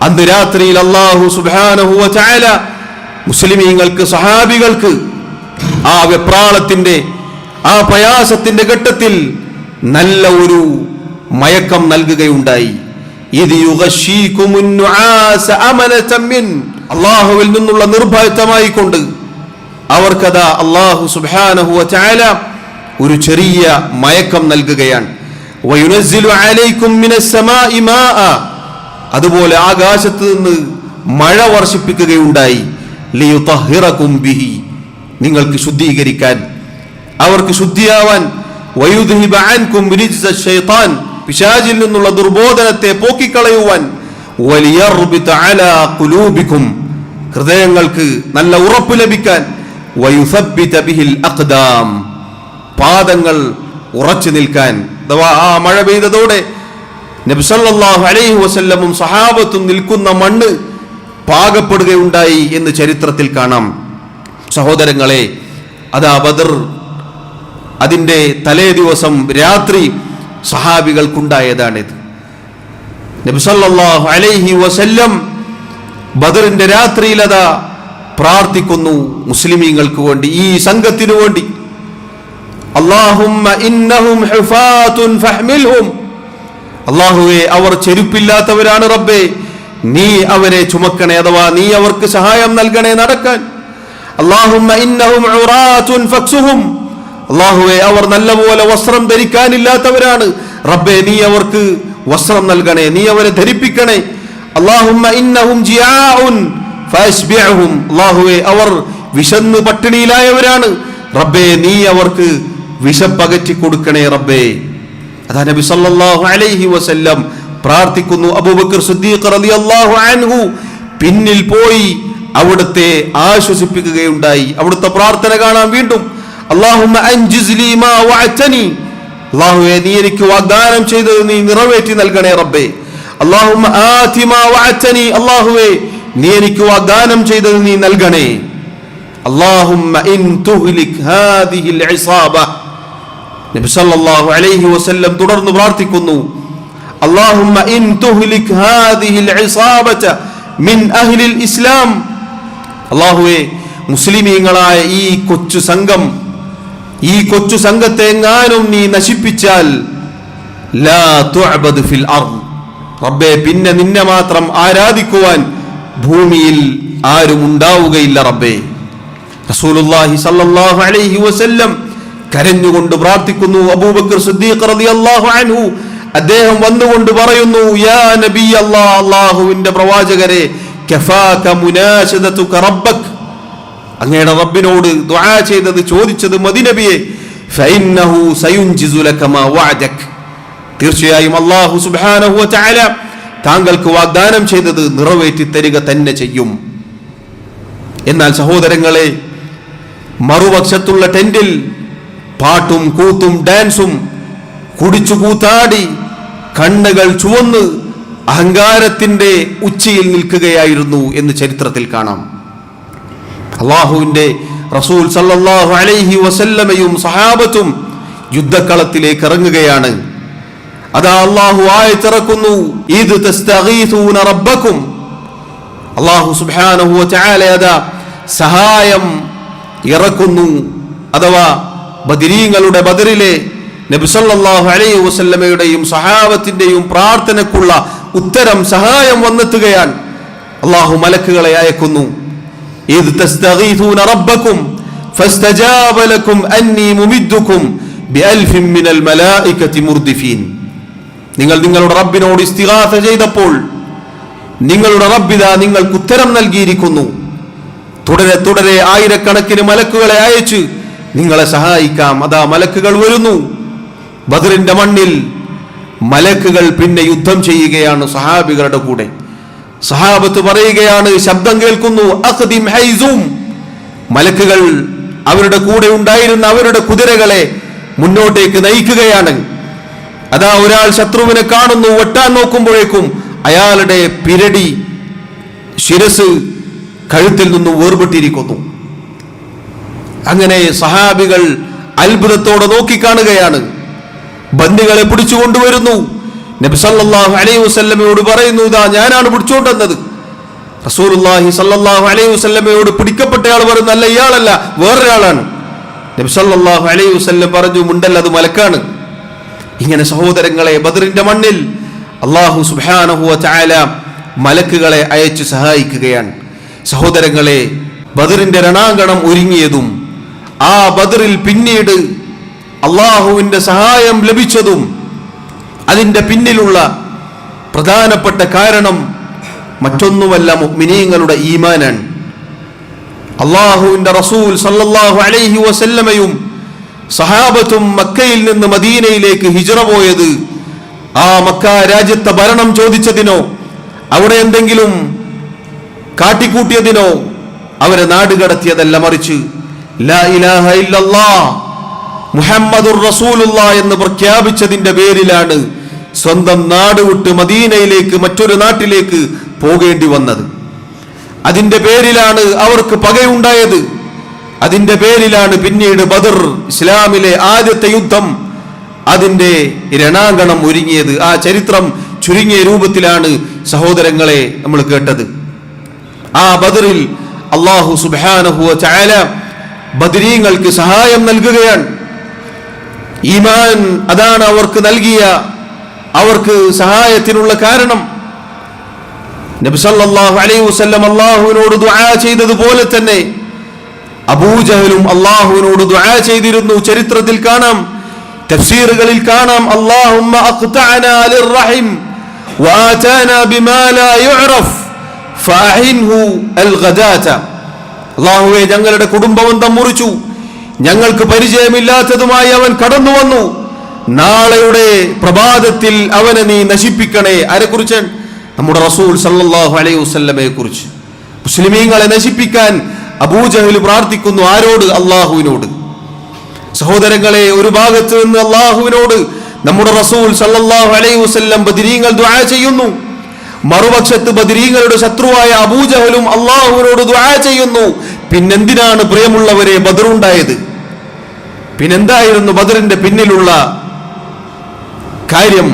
അന്ന് രാത്രിയിൽ അല്ലാഹു സുബ്ഹാനഹു വ തആല മുസ്ലിമീങ്ങൾക്ക്, സഹാബികൾക്ക് ആ വെപ്രാളത്തിന്റെ, ആ പ്രയാസത്തിന്റെ ഘട്ടത്തിൽ നല്ല ഒരു മയക്കം നൽകുകയുണ്ടായി. അല്ലാഹുവിൽ നിന്നുള്ള നിർഭയത്വമായി കൊണ്ട് അവർക്കതാ അല്ലാഹു സുബ്ഹാനഹു വ തആല ഒരു ചെറിയ മയക്കം നൽകുകയാണ്. വയുനസ്സിലു അലൈക്കും മിനസ് സമാഇ മാഅ, അതുപോലെ ആകാശത്ത് നിന്ന് മഴ വർഷിപ്പിക്കുകയുണ്ടായി. ലിയുതഹിറകും ബിഹി, നിങ്ങൾക്ക് ശുദ്ധീകരിക്കാൻ, അവർക്ക് ശുദ്ധിയാവാൻ. വയുദ്ഹിബ അൻകും റിജ്സ ശൈത്താൻ, പിശാചിൽ നിന്നുള്ള ദുർബോധനത്തെ പോക്കിക്കളയുവാൻ. വലിയർബിത അലാ ഖുലൂബിക്കും, ഹൃദയങ്ങൾക്ക് നല്ല ഉറപ്പ് ലഭിക്കാൻ. വയുസബ്ബിത ബിഹിൽ അഖ്ദാം, പാദങ്ങൾ ഉറച്ചു നിൽക്കാൻ. അഥവാ ആ മഴ പെയ്തതോടെ നബി സല്ലല്ലാഹു അലൈഹി വസല്ലമും സഹാബത്തും നിൽക്കുന്ന മണ്ണ് പാകപ്പെടുകയുണ്ടായി എന്ന് ചരിത്രത്തിൽ കാണാം. സഹോദരങ്ങളെ, അതാ ബദർ അതിൻ്റെ തലേ ദിവസം രാത്രി സഹാബികൾക്കുണ്ടായതാണിത്. നബി സല്ലല്ലാഹു അലൈഹി വസല്ലം ബദറിന്റെ രാത്രിയിൽ അതാ പ്രാർത്ഥിക്കുന്നു മുസ്ലിമീങ്ങൾക്ക് വേണ്ടി, ഈ സംഘത്തിനു വേണ്ടി. അല്ലാഹുമ്മ ഇന്നഹും ഹുഫാത്തുൻ ഫഹ്മിൽഹും, അല്ലാഹുവേ അവർ ചെരുപ്പില്ലാത്തവരാണ് റബ്ബേ, നീ അവരെ ചുമക്കണേ, അഥവാ നീ അവർക്ക് സഹായം നൽകണേ നടക്കാൻ. അല്ലാഹുമ്മ ഇന്നഹും ഉറാത്തുൻ ഫക്സുഹും, അല്ലാഹുവേ അവർ നല്ലപോലെ വസ്ത്രം ധരിക്കാനില്ലാത്തവരാണ് റബ്ബേ, നീ അവർക്ക് വസ്ത്രം നൽകണേ, നീ അവരെ ധരിപ്പിക്കണേ. അല്ലാഹുമ്മ ഇന്നഹും ജിയാഉൻ ഫഅശ്ബിഅഹും, അല്ലാഹുവേ അവർ വിശന്നു പട്ടിണിയിലായവരാണ് റബ്ബേ, നീ അവർക്ക് വിശപ്പകറ്റി കൊടുക്കണേ റബ്ബേ. അതാ നബി സല്ലല്ലാഹു അലൈഹി വസല്ലം പ്രാർത്ഥിക്കുന്നു. അബൂബക്കർ സിദ്ദീഖ് റളിയല്ലാഹു അൻഹു പിന്നിൽ പോയി അവിടുത്തെ ആശ്വസിപ്പിക്കുകയുണ്ടായി. അവിടുത്തെ പ്രാർത്ഥന കാണാം വീണ്ടും. അല്ലാഹുമ്മ അൻജിസ് ലീ മാ വഅതനി, അല്ലാഹുവേ നീ എനിക്ക് വാഗ്ദാനം ചെയ്തത് നീ നിറവേറ്റി നൽകണേ റബ്ബേ. അല്ലാഹുമ്മ ആതി മാ വഅതനി, അല്ലാഹുവേ നീ എനിക്ക് വാഗ്ദാനം ചെയ്തത് നീ നൽകണേ. അല്ലാഹുമ്മ ഇൻ തുഹ്ലിക് ഹാദിഹിൽ ഇസാബ, നബി സല്ലല്ലാഹു അലൈഹി വസല്ലം തുടർന്ന് പ്രാർത്ഥിക്കുന്നു. അല്ലാഹുമ്മ ഇൻ തുഹ്ലിക് ഹാദിഹിൽ ഇസാബത മിൻ അഹ്ലിൽ ഇസ്ലാം, അല്ലാഹുവേ മുസ്ലിമീങ്ങളായ ഈ കൊച്ചു സംഘം, ഈ കൊച്ചു സംഘത്തെ എങ്ങാനും നീ നശിപ്പിച്ചാൽ ലാ തുഅബദ് ഫിൽ അർദ്, റബ്ബേ പിന്നെ നിന്നെ മാത്രം ആരാധിക്കുവാൻ ഭൂമിയിൽ ആരും ഉണ്ടാവുകയില്ല റബ്ബേ. റസൂലുള്ളാഹി സ്വല്ലല്ലാഹു അലൈഹി വസല്ലം കരഞ്ഞുകൊണ്ട് പ്രാർത്ഥിക്കുന്നു. അബൂബക്കർ സിദ്ദീഖ് റളിയല്ലാഹു അൻഹു അദ്ദേഹം വന്നുകൊണ്ട് പറയുന്നു, യാ നബി അല്ലാഹ്, അല്ലാഹുവിന്റെ പ്രവാചകരെ, കഫാക മുനാശദതുക റബ്ബക്, അങ്ങയുടെ റബ്ബിനോട് ദുആ ചെയ്തത് ചോദിച്ചത് മതി നബിയെ. ഫഇന്നഹു സയുൻജിസു ലക മാ വഅദക്, തീർച്ചയായും അല്ലാഹു സുബ്ഹാനഹു വ തആല താങ്കൾക്ക് വാഗ്ദാനം ചെയ്തത് നിറവേറ്റി തരിക തന്നെ ചെയ്യും. എന്നാൽ സഹോദരങ്ങളെ, മറുപക്ഷത്തുള്ള ടെന്റിൽ പാട്ടും കൂത്തും ഡാൻസും കുടിച്ചു കൂത്താടി കണ്ണുകൾ ചുവന്ന് അഹങ്കാരത്തിന്റെ ഉച്ചയിൽ നിൽക്കുകയായിരുന്നു എന്ന് ചരിത്രത്തിൽ കാണാം. അല്ലാഹുവിന്റെ റസൂൽ സല്ലല്ലാഹു അലൈഹി വസല്ലമയും സഹാബത്തും യുദ്ധക്കളത്തിലേക്ക് ഇറങ്ങുകയാണ്. അതാ അല്ലാഹു ആയത്തിറക്കുന്നു, ഇദ് തസ്തഗീഥൂന റബ്ബക്കും, അല്ലാഹു സുബ്ഹാനഹു വ തആല അതാ സഹായം ഇറക്കുന്നു. അഥവാ ബദരീങ്ങളുടെ ബദറിലെ നബി സല്ലല്ലാഹു അലൈഹി വസല്ലമയുടെയും സഹാബത്തിന്റെയും പ്രാർത്ഥനക്കുള്ള ഉത്തരം, സഹായം വന്നെത്തുകയാണ്. അല്ലാഹു മലക്കുകളെ അയക്കുന്നു. ഇദ് തസ്തഗീഥൂന റബ്ബക്കും ഫസ്തജാബ ലക്കും അന്നി മുമിദ്ദുക്കും ബിഅൽഫിൻ മിനൽ മലായികതി മുർദിഫീൻ, നിങ്ങൾ നിങ്ങളുടെ റബ്ബിനോട് ഇസ്തിഗാസ ചെയ്തപ്പോൾ നിങ്ങളുടെ റബ്ബിദാ നിങ്ങൾക്ക് ഉത്തരം നൽകിയിരിക്കുന്നു. തുടരെ തുടരെ ആയിരക്കണക്കിന് മലക്കുകളെ അയച്ച് നിങ്ങളെ സഹായിക്കാം. അതാ മലക്കുകൾ വരുന്നു. ബദറിന്റെ മണ്ണിൽ മലക്കുകൾ പിന്നെ യുദ്ധം ചെയ്യുകയാണ് സഹാബികളുടെ കൂടെ. സഹാബത്ത് പറയുകയാണ്, ശബ്ദം കേൾക്കുന്നു, അഖ്ദിം ഹൈസും, മലക്കുകൾ അവരുടെ കൂടെ ഉണ്ടായിരുന്ന അവരുടെ കുതിരകളെ മുന്നോട്ടേക്ക് നയിക്കുകയാണ്. അതാ ഒരാൾ ശത്രുവിനെ കാണുന്നു, വെട്ടാൻ നോക്കുമ്പോഴേക്കും അയാളുടെ പിരടി ശിരസ് കഴുത്തിൽ നിന്നും വേർപെട്ടിരിക്കുന്നു. അങ്ങനെ സഹാബികൾ അത്ഭുതത്തോടെ നോക്കിക്കാണുകയാണ്. ബന്ദികളെ പിടിച്ചുകൊണ്ടുവരുന്നു. നബി സല്ലല്ലാഹു അലൈഹി വസല്ലമയോട് പറയുന്നു, ഇതാ ഞാനാണ് പിടിച്ചുകൊണ്ടുവന്നത്. റസൂലുള്ളാഹി സല്ലല്ലാഹു അലൈഹി വസല്ലമയോട് പിടിക്കപ്പെട്ടയാൾ പറയുന്നു, അല്ല ഇയാളല്ല, വേറൊരാളാണ്. നബി സല്ലല്ലാഹു അലൈഹി വസല്ലം പറഞ്ഞു, മുണ്ടല്ല, അത് മലക്കാണ്. ഇങ്ങനെ സഹോദരങ്ങളെ, ബദറിന്റെ മണ്ണിൽ അല്ലാഹു സുബ്ഹാനഹു വ തആല മലക്കുകളെ അയച്ചു സഹായിക്കുകയാണ്. സഹോദരങ്ങളെ, ബദറിന്റെ രണാങ്കണം ഒരുങ്ങിയതും ആ ബദറിൽ പിന്നീട് അല്ലാഹുവിന്റെ സഹായം ലഭിച്ചതും അതിന്റെ പിന്നിലുള്ള പ്രധാനപ്പെട്ട കാരണം മറ്റൊന്നുമല്ല, മുഅ്മിനീങ്ങളുടെ ഈമാനാണ്. അല്ലാഹുവിന്റെ റസൂൽ സല്ലല്ലാഹു അലൈഹി വസല്ലമയും സഹാബത്തും മക്കയിൽ നിന്ന് മദീനയിലേക്ക് ഹിജ്റ പോയത് ആ മക്ക രാജ്യത്തെ ഭരണം ചോദിച്ചതിനോ അവിടെ എന്തെങ്കിലും കാട്ടിക്കൂട്ടിയതിനോ അവരെ നാടുകടത്തിയതല്ല, മറിച്ച് ലാ ഇലാഹ ഇല്ലല്ലാഹ് മുഹമ്മദുർ റസൂലുള്ളാഹ് എന്ന് പ്രഖ്യാപിച്ചതിന്റെ പേരിലാണ് സ്വന്തം നാട് വിട്ട് മദീനയിലേക്ക്, മറ്റൊരു നാട്ടിലേക്ക് പോകേണ്ടി വന്നത്. അതിന്റെ പേരിലാണ് അവർക്ക് പകയുണ്ടായത്. അതിന്റെ പേരിലാണ് പിന്നീട് ബദർ, ഇസ്ലാമിലെ ആദ്യത്തെ യുദ്ധം, അതിന്റെ രണാങ്കണം ഒരുങ്ങിയത്. ആ ചരിത്രം ചുരുങ്ങിയ രൂപത്തിലാണ് സഹോദരങ്ങളെ നമ്മൾ കേട്ടത്. ആ ബദറിൽ അല്ലാഹു സുബ്ഹാനഹു വ തആല ബദരീങ്ങൾക്ക് സഹായം നൽകുകയാണ്. ഈമാൻ അതാണ് അവർക്ക് നൽകിയ അവർക്ക് സഹായത്തിനുള്ള കാരണം. നബി സല്ലല്ലാഹു അലൈഹി വസല്ലം അല്ലാഹുവിനോട് ദുആ ചെയ്തതുപോലെ തന്നെ അബൂജഹലും അല്ലാഹുവിനോട് ദുആ ചെയ്തിരുന്നു. ചരിത്രത്തിൽ കാണാം, തഫ്സീറുകളിൽ കാണാം, അല്ലാഹുമ്മ അഖ്തഅനാ ലിർറഹിം വആതാനാ ബിമാ ലാ യുഅറഫ് ഫഅഹിൻഹു അൽഗദാത. അല്ലാഹുവേ, ഞങ്ങളുടെ കുടുംബബന്ധം മുറിച്ചു, ഞങ്ങൾക്ക് പരിചയമില്ലാത്തതുമായി അവൻ കടന്നു വന്നു, നാളെയുടെ പ്രഭാതത്തിൽ അവനെ നീ നശിപ്പിക്കണേ. ആരെക്കുറിച്ച്? നമ്മുടെ റസൂൽ സല്ലല്ലാഹു അലൈഹി വസല്ലമയെ കുറിച്ച്. മുസ്ലിമീങ്ങളെ നശിപ്പിക്കാൻ അബൂജഹൽ പ്രാർത്ഥിക്കുന്നു. ആരോട്? അല്ലാഹുവിനോട്. സഹോദരങ്ങളെ, ഒരു ഭാഗത്ത് നിന്ന് അല്ലാഹുവിനോട് നമ്മുടെ റസൂൽ സല്ലല്ലാഹു അലൈഹി വസല്ലം ബദരീങ്ങൾ ദുആ ചെയ്യുന്നു, മറുപക്ഷത്ത് ബദരീങ്ങളുടെ ശത്രുവായ അബൂജഹലും അല്ലാഹുവിനോട് ദുആ ചെയ്യുന്നു. പിന്നെന്തിനാണ് പ്രിയമുള്ളവരെ ബദറുണ്ടായത്? പിന്നെന്തായിരുന്നു ബദറിന്റെ പിന്നിലുള്ള കാര്യം?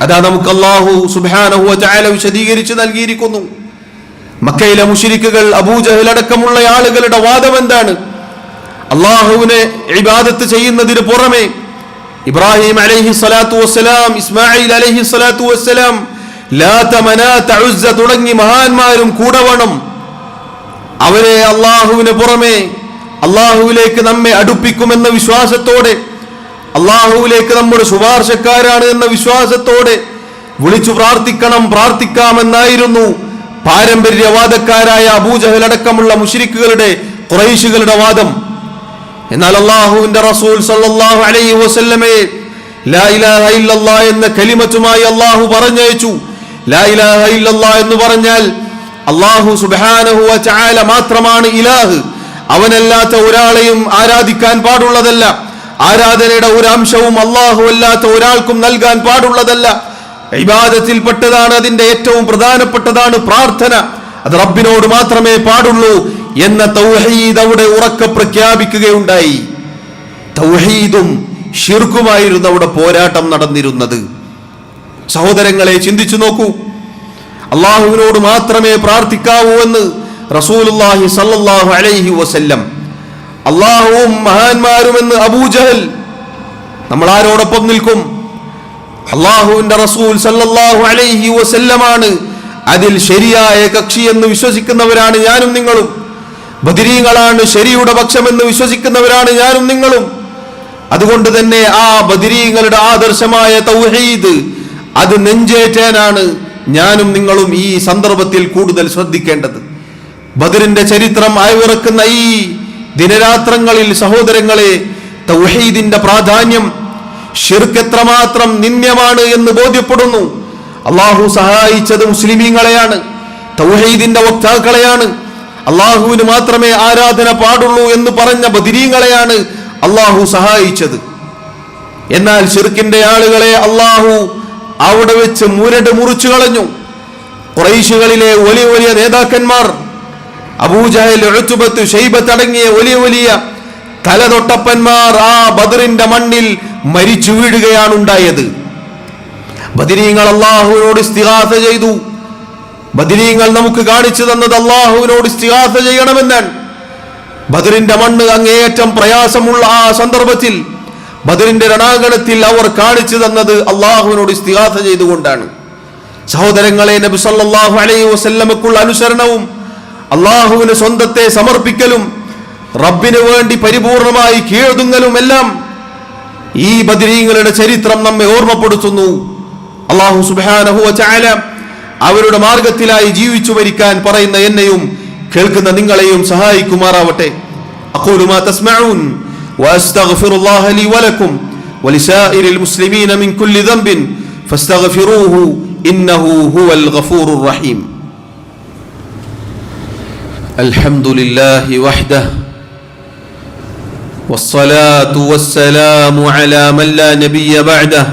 അതാ നമുക്ക് അല്ലാഹു സുബ്ഹാനഹു വ തആല വിശദീകരിച്ച് നൽകിയിരിക്കുന്നു. മക്കയിലെ മുശ്രിക്കുകൾ, അബൂജഹൽ അടക്കമുള്ള ആളുകളുടെ വാദം എന്താണ്? അല്ലാഹുവിനെ ഇബാദത്ത് ചെയ്യുന്നതിന് പുറമെ ഇബ്രാഹിം അലൈഹി സ്വലാത്തു വസ്സലാം, ഇസ്മായിൽ അലൈഹി സ്വലാത്തു വസ്സലാം, ലാത, മനാത, ഉസ്സ തുടങ്ങി മഹാന്മാരും കൂടെ വേണം. അവരെ അല്ലാഹുവിന് പുറമെ അല്ലാഹുവിലേക്ക് നമ്മെ അടുപ്പിക്കുമെന്ന വിശ്വാസത്തോടെ, അല്ലാഹുവിലേക്ക് നമ്മുടെ ശുപാർശക്കാരാണ് എന്ന വിശ്വാസത്തോടെ വിളിച്ചു പ്രാർത്ഥിക്കാമെന്നായിരുന്നു പാരമ്പര്യവാദക്കാരായ അബൂജഹൽ അടക്കമുള്ള മുശ്രിക്കുകളുടെ, ഖുറൈശികളുടെ വാദം. എന്നാൽ അല്ലാഹുവിന്റെ റസൂൽ സല്ലല്ലാഹു അലൈഹി വസല്ലമയെ ലാ ഇലാഹ ഇല്ലല്ലാഹ് എന്ന കലിമത്തുമായി അല്ലാഹു പറഞ്ഞയച്ചു. ലാ ഇലാഹ ഇല്ലല്ലാഹ് എന്ന് പറഞ്ഞാൽ അല്ലാഹു സുബ്ഹാനഹു വ തആല മാത്രമാണ് ഇലാഹ്. അവനല്ലാത്ത ഒരാളെയും ആരാധിക്കാൻ പാടുള്ളതല്ല. ആരാധനയുടെ ഒരു അംശവും അല്ലാഹു അല്ലാത്ത ഒരാൾക്കും നൽകാൻ പാടുള്ളതല്ല. ഇബാദത്തിൽപ്പെട്ടതാണ്, അതിന്റെ ഏറ്റവും പ്രധാനപ്പെട്ടതാണ് പ്രാർത്ഥന. അത് റബ്ബിനോട് മാത്രമേ പാടുള്ളൂ എന്ന തൗഹീദ് അവിടെ ഉറക്കെ പ്രഖ്യാപിക്കുകയുണ്ടായി. തൗഹീദും ശിർക്കുമായിരുന്നു അവിടെ പോരാട്ടം നടന്നിരുന്നത്. സഹോദരങ്ങളെ, ചിന്തിച്ചു നോക്കൂ. അള്ളാഹുവിനോട് മാത്രമേ പ്രാർത്ഥിക്കാവൂ എന്ന് റസൂലുള്ളാഹി സ്വല്ലല്ലാഹു അലൈഹി വസല്ലം, അള്ളാഹുവും മഹാന്മാരുമെന്ന് അബൂജഹൽ. നമ്മൾ ആരോടൊപ്പം നിൽക്കും? അള്ളാഹുവിന്റെ റസൂൽ സല്ലല്ലാഹു അലൈഹി വസല്ലമാണ് അതിൽ ശരിയായ കക്ഷി എന്ന് വിശ്വസിക്കുന്നവരാണ് ഞാനും നിങ്ങളും. ബദരീങ്ങളാണ് ശരിയുടെ പക്ഷമെന്ന് വിശ്വസിക്കുന്നവരാണ് ഞാനും നിങ്ങളും. അതുകൊണ്ട് തന്നെ ആ ബദരീങ്ങളുടെ ആദർശമായ തൗഹീദ് അത് നെഞ്ചേറ്റാനാണ് ഞാനും നിങ്ങളും ഈ സന്ദർഭത്തിൽ കൂടുതൽ ശ്രദ്ധിക്കേണ്ടത്. ബദറിന്റെ ചരിത്രം അയവിറക്കുന്ന ഈ ദിനരാത്രങ്ങളിൽ സഹോദരങ്ങളെ, തൗഹീദിന്റെ പ്രാധാന്യം, ശിർക്ക് എത്രമാത്രം നിന്ദ്യമാണ് എന്ന് ബോധ്യപ്പെടുന്നു. അള്ളാഹു സഹായിച്ചത് മുസ്ലിമീങ്ങളെയാണ്, തൗഹീദിന്റെ വക്താക്കളെയാണ്. അള്ളാഹുവിന് മാത്രമേ ആരാധന പാടുള്ളൂ എന്ന് പറഞ്ഞ ബദരീങ്ങളെയാണ് അള്ളാഹു സഹായിച്ചത്. എന്നാൽ ശിർക്കിന്റെ ആളുകളെ അള്ളാഹു അവിടെ വെച്ച് മുറിച്ചു കളഞ്ഞു. ഖുറൈശുകളിലെ വലിയ വലിയ നേതാക്കന്മാർ, അബൂജഹൽ, ഉത്ബത്ത്, ശൈബത്ത് അടങ്ങിയ വലിയ വലിയ തലതൊട്ടപ്പന്മാർ ആ ബദറിന്റെ മണ്ണിൽ മരിച്ചു വീഴുകയാണ് ഉണ്ടായത്. ബദരീങ്ങൾ അള്ളാഹുവിനോട് ഇസ്തിഗാസ ചെയ്തു. ബദരീങ്ങൾ നമുക്ക് കാണിച്ചു തന്നത് അള്ളാഹുവിനോട് ഇസ്തിഗാസ ചെയ്യണമെന്നാണ്. ബദറിന്റെ മണ്ണ് അങ്ങേയറ്റം പ്രയാസമുള്ള ആ സന്ദർഭത്തിൽ ബദറിന്റെ രണാങ്കണത്തിൽ അവർ കാണിച്ചു തന്നത് അള്ളാഹുവിനോട് ഇസ്തിഗാസ ചെയ്തുകൊണ്ടാണ്. സഹോദരങ്ങളെ, നബി സല്ലല്ലാഹു അലൈഹി വസല്ലമക്കുള്ള അനുസരണവും അള്ളാഹുവിന് സ്വന്തത്തെ സമർപ്പിക്കലും റബ്ബിന് വേണ്ടി പരിപൂർണമായി കീഴൊതുങ്ങലും എല്ലാം ഈ ബദരീങ്ങളുടെ ചരിത്രം നമ്മെ ഓർമ്മപ്പെടുത്തുന്നു. അല്ലാഹു സുബ്ഹാനഹു വ തആല അവരുടെ മാർഗത്തിലായി ജീവിച്ചു മരിക്കാൻ പറയുന്ന എന്നെയും കേൾക്കുന്ന നിങ്ങളെയും സഹായിക്കുമാറാവട്ടെ. അഖൂലു മാ തസ്മഊൻ വഅസ്തഗ്ഫിറുല്ലാഹ ലി വലക്കും വലിസാഇരിൽ മുസ്ലിമീന മിൻ കുല്ലി ദംബിൻ ഫസ്തഗ്ഫിറൂഹു ഇന്നഹു ഹുവൽ ഗഫൂറുർ റഹീം. അൽഹംദുലില്ലാഹി വഹ്ദഹു വസ്സലാത്തു വസ്സലാമു അലാ മൻ ലാ നബിയ്യ ബഅദഹു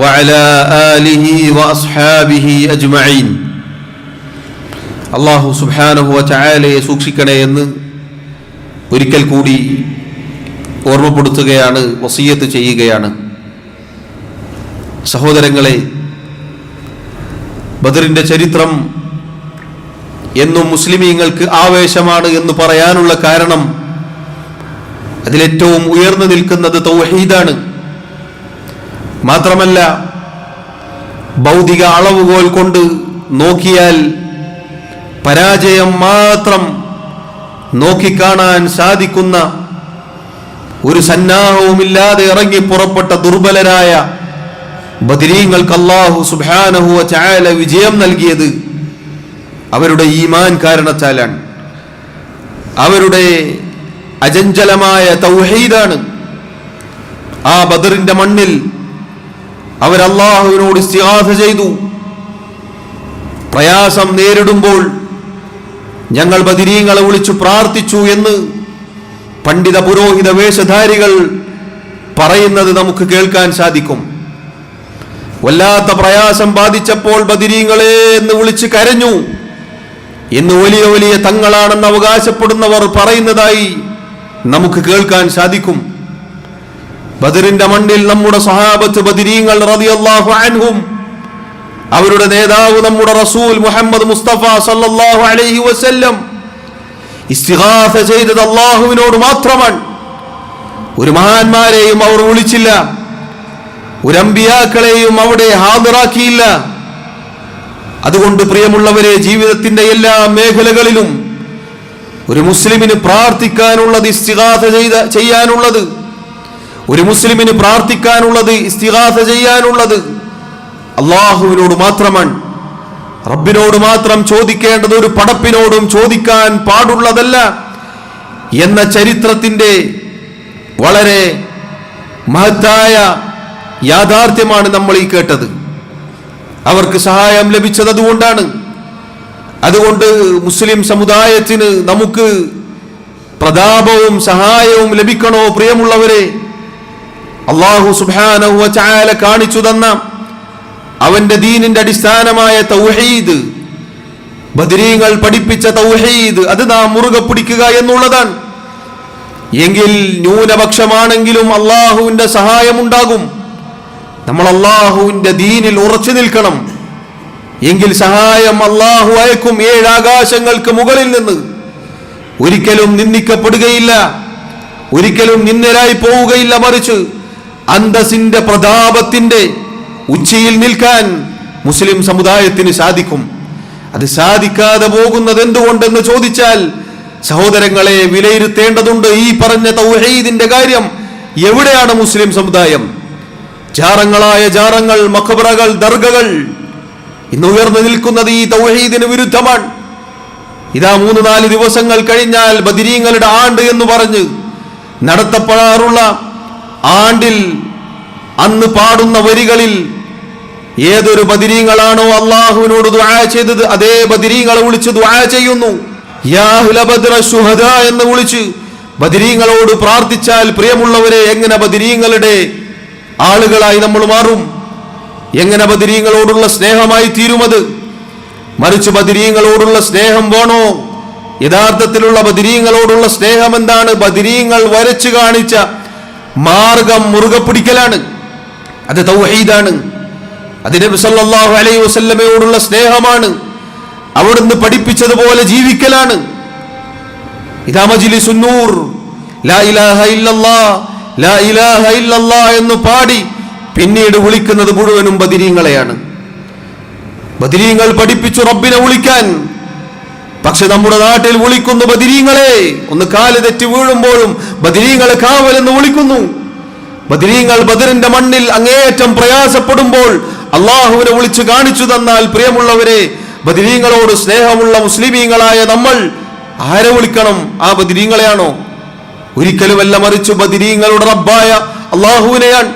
വഅലാ ആലിഹി വഅസ്ഹാബിഹി അജ്മഈൻ. അല്ലാഹു സുബ്ഹാനഹു വ തആലയെ സൂക്ഷിക്കണേ എന്ന് ഒരിക്കൽ കൂടി ഓർമ്മപ്പെടുത്തുകയാണ്, വസിയത്ത് ചെയ്യുകയാണ്. സഹോദരങ്ങളെ, ബദറിന്റെ ചരിത്രം എന്നും മുസ്ലിമീങ്ങൾക്ക് ആവേശമാണ് എന്ന് പറയാനുള്ള കാരണം അതിലേറ്റവും ഉയർന്നു നിൽക്കുന്നത് തൗഹീദാണ്. മാത്രമല്ല, ഭൗതിക അളവുകോൽ കൊണ്ട് നോക്കിയാൽ പരാജയം മാത്രം നോക്കിക്കാണാൻ സാധിക്കുന്ന ഒരു സന്നാഹവുമില്ലാതെ ഇറങ്ങി പുറപ്പെട്ട ദുർബലരായ ബദരീങ്ങൾക്ക് അല്ലാഹു സുബ്ഹാനഹു വ തആല വിജയം നൽകിയത് അവരുടെ ഈമാൻ കാരണത്താലാണ്. അവരുടെ അചഞ്ചലമായ തൗഹീദാണ്. ആ ബദറിന്റെ മണ്ണിൽ അവർ അല്ലാഹുവിനോട് ഇസ്തിഗാസ ചെയ്തു. പ്രയാസം നേരിടുമ്പോൾ ഞങ്ങൾ ബദരീങ്ങളെ വിളിച്ചു പ്രാർത്ഥിച്ചു എന്ന് പണ്ഡിത പുരോഹിത വേഷധാരികൾ പറയുന്നത് നമുക്ക് കേൾക്കാൻ സാധിക്കും. വല്ലാത്ത പ്രയാസം ബാധിച്ചപ്പോൾ ബദരീങ്ങളെ എന്ന് വിളിച്ച് കരഞ്ഞു എന്ന് വലിയ വലിയ തങ്ങളാണെന്ന് അവകാശപ്പെടുന്നവർ പറയുന്നതായി നമുക്ക് കേൾക്കാൻ സാധിക്കും. ബദറിന്റെ മണ്ണിൽ നമ്മുടെ സഹാബത്ത് ബദരീങ്ങൾ റളിയല്ലാഹു അൻഹും, അവരുടെ നേതാവ് നമ്മുടെ റസൂൽ മുഹമ്മദ് മുസ്തഫ സല്ലല്ലാഹു അലൈഹി വസല്ലം ഇസ്തിഗാസ ചെയ്തത് അല്ലാഹുവിനോട് മാത്രമാണ്. ഒരു മഹാന്മാരെയും അവർ വിളിച്ചില്ല, ഒരു അമ്പിയാക്കളെയും അവിടെ ഹാദിറാക്കിയില്ല. അതുകൊണ്ട് പ്രിയമുള്ളവരെ, ജീവിതത്തിന്റെ എല്ലാ മേഖലകളിലും ഒരു മുസ്ലിമിന് പ്രാർത്ഥിക്കാനുള്ളത്, ഇസ്തിഗാസ ചെയ്യാനുള്ളത്, ഒരു മുസ്ലിമിന് പ്രാർത്ഥിക്കാനുള്ളത്, ഇസ്തിഗാസ ചെയ്യാനുള്ളത് അല്ലാഹുവിനോട് മാത്രമാണ്. റബ്ബിനോട് മാത്രം ചോദിക്കേണ്ടത് ഒരു പടപ്പിനോടും ചോദിക്കാൻ പാടുള്ളതല്ല എന്ന ചരിത്രത്തിന്റെ വളരെ മഹത്തായ യാഥാർത്ഥ്യമാണ് നമ്മൾ ഈ കേട്ടത്. അവർക്ക് സഹായം ലഭിച്ചത് അതുകൊണ്ടാണ്. അതുകൊണ്ട് മുസ്ലിം സമുദായത്തിന് നമുക്ക് പ്രതാപവും സഹായവും ലഭിക്കണോ പ്രിയമുള്ളവരെ? അല്ലാഹു സുബ്ഹാനഹു വ തആല കാണിച്ചു തന്ന അവന്റെ ദീനിന്റെ അടിസ്ഥാനമായ തൗഹീദ്, ബദരീങ്ങൾ പഠിപ്പിച്ച തൗഹീദ്, അത് നാം മുറുകെ പിടിക്കുക എന്നുള്ളതാണ്. എങ്കിൽ ന്യൂനപക്ഷമാണെങ്കിലും അള്ളാഹുവിന്റെ സഹായമുണ്ടാകും. നമ്മൾ അള്ളാഹുവിന്റെ ദീനിൽ ഉറച്ചു നിൽക്കണം. എങ്കിൽ സഹായം അള്ളാഹു അയക്കും. 7 ആകാശങ്ങൾക്ക് മുകളിൽ നിന്ന്. ഒരിക്കലും നിന്ദിക്കപ്പെടുകയില്ല, ഒരിക്കലും നിന്ദരായി പോവുകയില്ല. മറിച്ച് അന്തസ്സിന്റെ പ്രതാപത്തിന്റെ ഉച്ചയിൽ നിൽക്കാൻ മുസ്ലിം സമുദായത്തിന് സാധിക്കും. അത് സാധിക്കാതെ പോകുന്നത് എന്തുകൊണ്ടെന്ന് ചോദിച്ചാൽ, സഹോദരങ്ങളെ, വിലയിരുത്തേണ്ടതുണ്ട്. ഈ പറഞ്ഞ തൗഹീദിന്റെ കാര്യം എവിടെയാണ് മുസ്ലിം സമുദായം? ജാറങ്ങളായ ജാറങ്ങൾ, മഖബറകൾ, ദർഗകൾ ഇന്ന് ഉയർന്നു നിൽക്കുന്നത് ഈ തൗഹീദിന് വിരുദ്ധമാണ്. ഇതാ 3-4 ദിവസങ്ങൾ കഴിഞ്ഞാൽ ബദരീങ്ങളുടെ ആണ്ട് എന്ന് പറഞ്ഞ് നടത്തപ്പെടാറുള്ള ആണ്ടിൽ അന്ന് പാടുന്ന വരികളിൽ ഏതൊരു ബദരീങ്ങളാണോ അള്ളാഹുവിനോട് ദുആ ചെയ്തത്, അതേ ബദരീങ്ങളെ വിളിച്ച് ദുആ ചെയ്യുന്നു. യാ അഹ്ല ബദ്ര ശുഹദാ എന്ന് വിളിച്ച് ബദരീങ്ങളോട് പ്രാർത്ഥിച്ചാൽ, പ്രിയമുള്ളവരെ, എങ്ങനെ ബദരീങ്ങളുടെ ആളുകളായി നമ്മൾ മാറും? എങ്ങനെ ബദരീങ്ങളോടുള്ള സ്നേഹമായി തീരുമത്? മറിച്ച് ബദരീങ്ങളോടുള്ള സ്നേഹം വേണോ? യഥാർത്ഥത്തിലുള്ള ബദരീങ്ങളോടുള്ള സ്നേഹം എന്താണ്? ബദരീങ്ങൾ വരച്ചു കാണിച്ച മാർഗം മുറുകെ പിടിക്കലാണ്. അത് തൗഹീദാണ്. അത് നബി സല്ലല്ലാഹു അലൈഹി വസല്ലമയോടുള്ള സ്നേഹമാണ്. അവിടുന്ന് പഠിപ്പിച്ചതുപോലെ ജീവിക്കലാണ്. ഇദാ മജ്ലിസുൻ നൂർ, ലാ ഇലാഹ ഇല്ലല്ലാഹ്, ലാ ഇലാഹ ഇല്ലല്ലാഹ് എന്ന് പാടി പിന്നീട് വിളിക്കുന്നത് മുഴുവനും ബദരീങ്ങളെയാണ്. ബദരീങ്ങൾ പഠിപ്പിച്ചു റബ്ബിനെ വിളിക്കാൻ. പക്ഷെ നമ്മുടെ നാട്ടിൽ വിളിക്കുന്നു ബദരീങ്ങളെ. ഒന്ന് കാല് തെറ്റി വീഴുമ്പോഴും ബദരീങ്ങളെ കാവലെന്ന് വിളിക്കുന്നു. ബദരീങ്ങൾ ബദറിന്റെ മണ്ണിൽ അങ്ങേയറ്റം പ്രയാസപ്പെടുമ്പോൾ അള്ളാഹുവിനെ വിളിച്ചു കാണിച്ചു തന്നാൽ, പ്രിയമുള്ളവരെ, ബദരീങ്ങളോട് സ്നേഹമുള്ള മുസ്ലിമീങ്ങളായ നമ്മൾ ആരെ വിളിക്കണം? ആ ബദരീങ്ങളെയാണോ? ഒരിക്കലുമല്ല, മറിച്ച് ബദരീങ്ങളുടെ റബ്ബായ അള്ളാഹുവിനെയാണ്.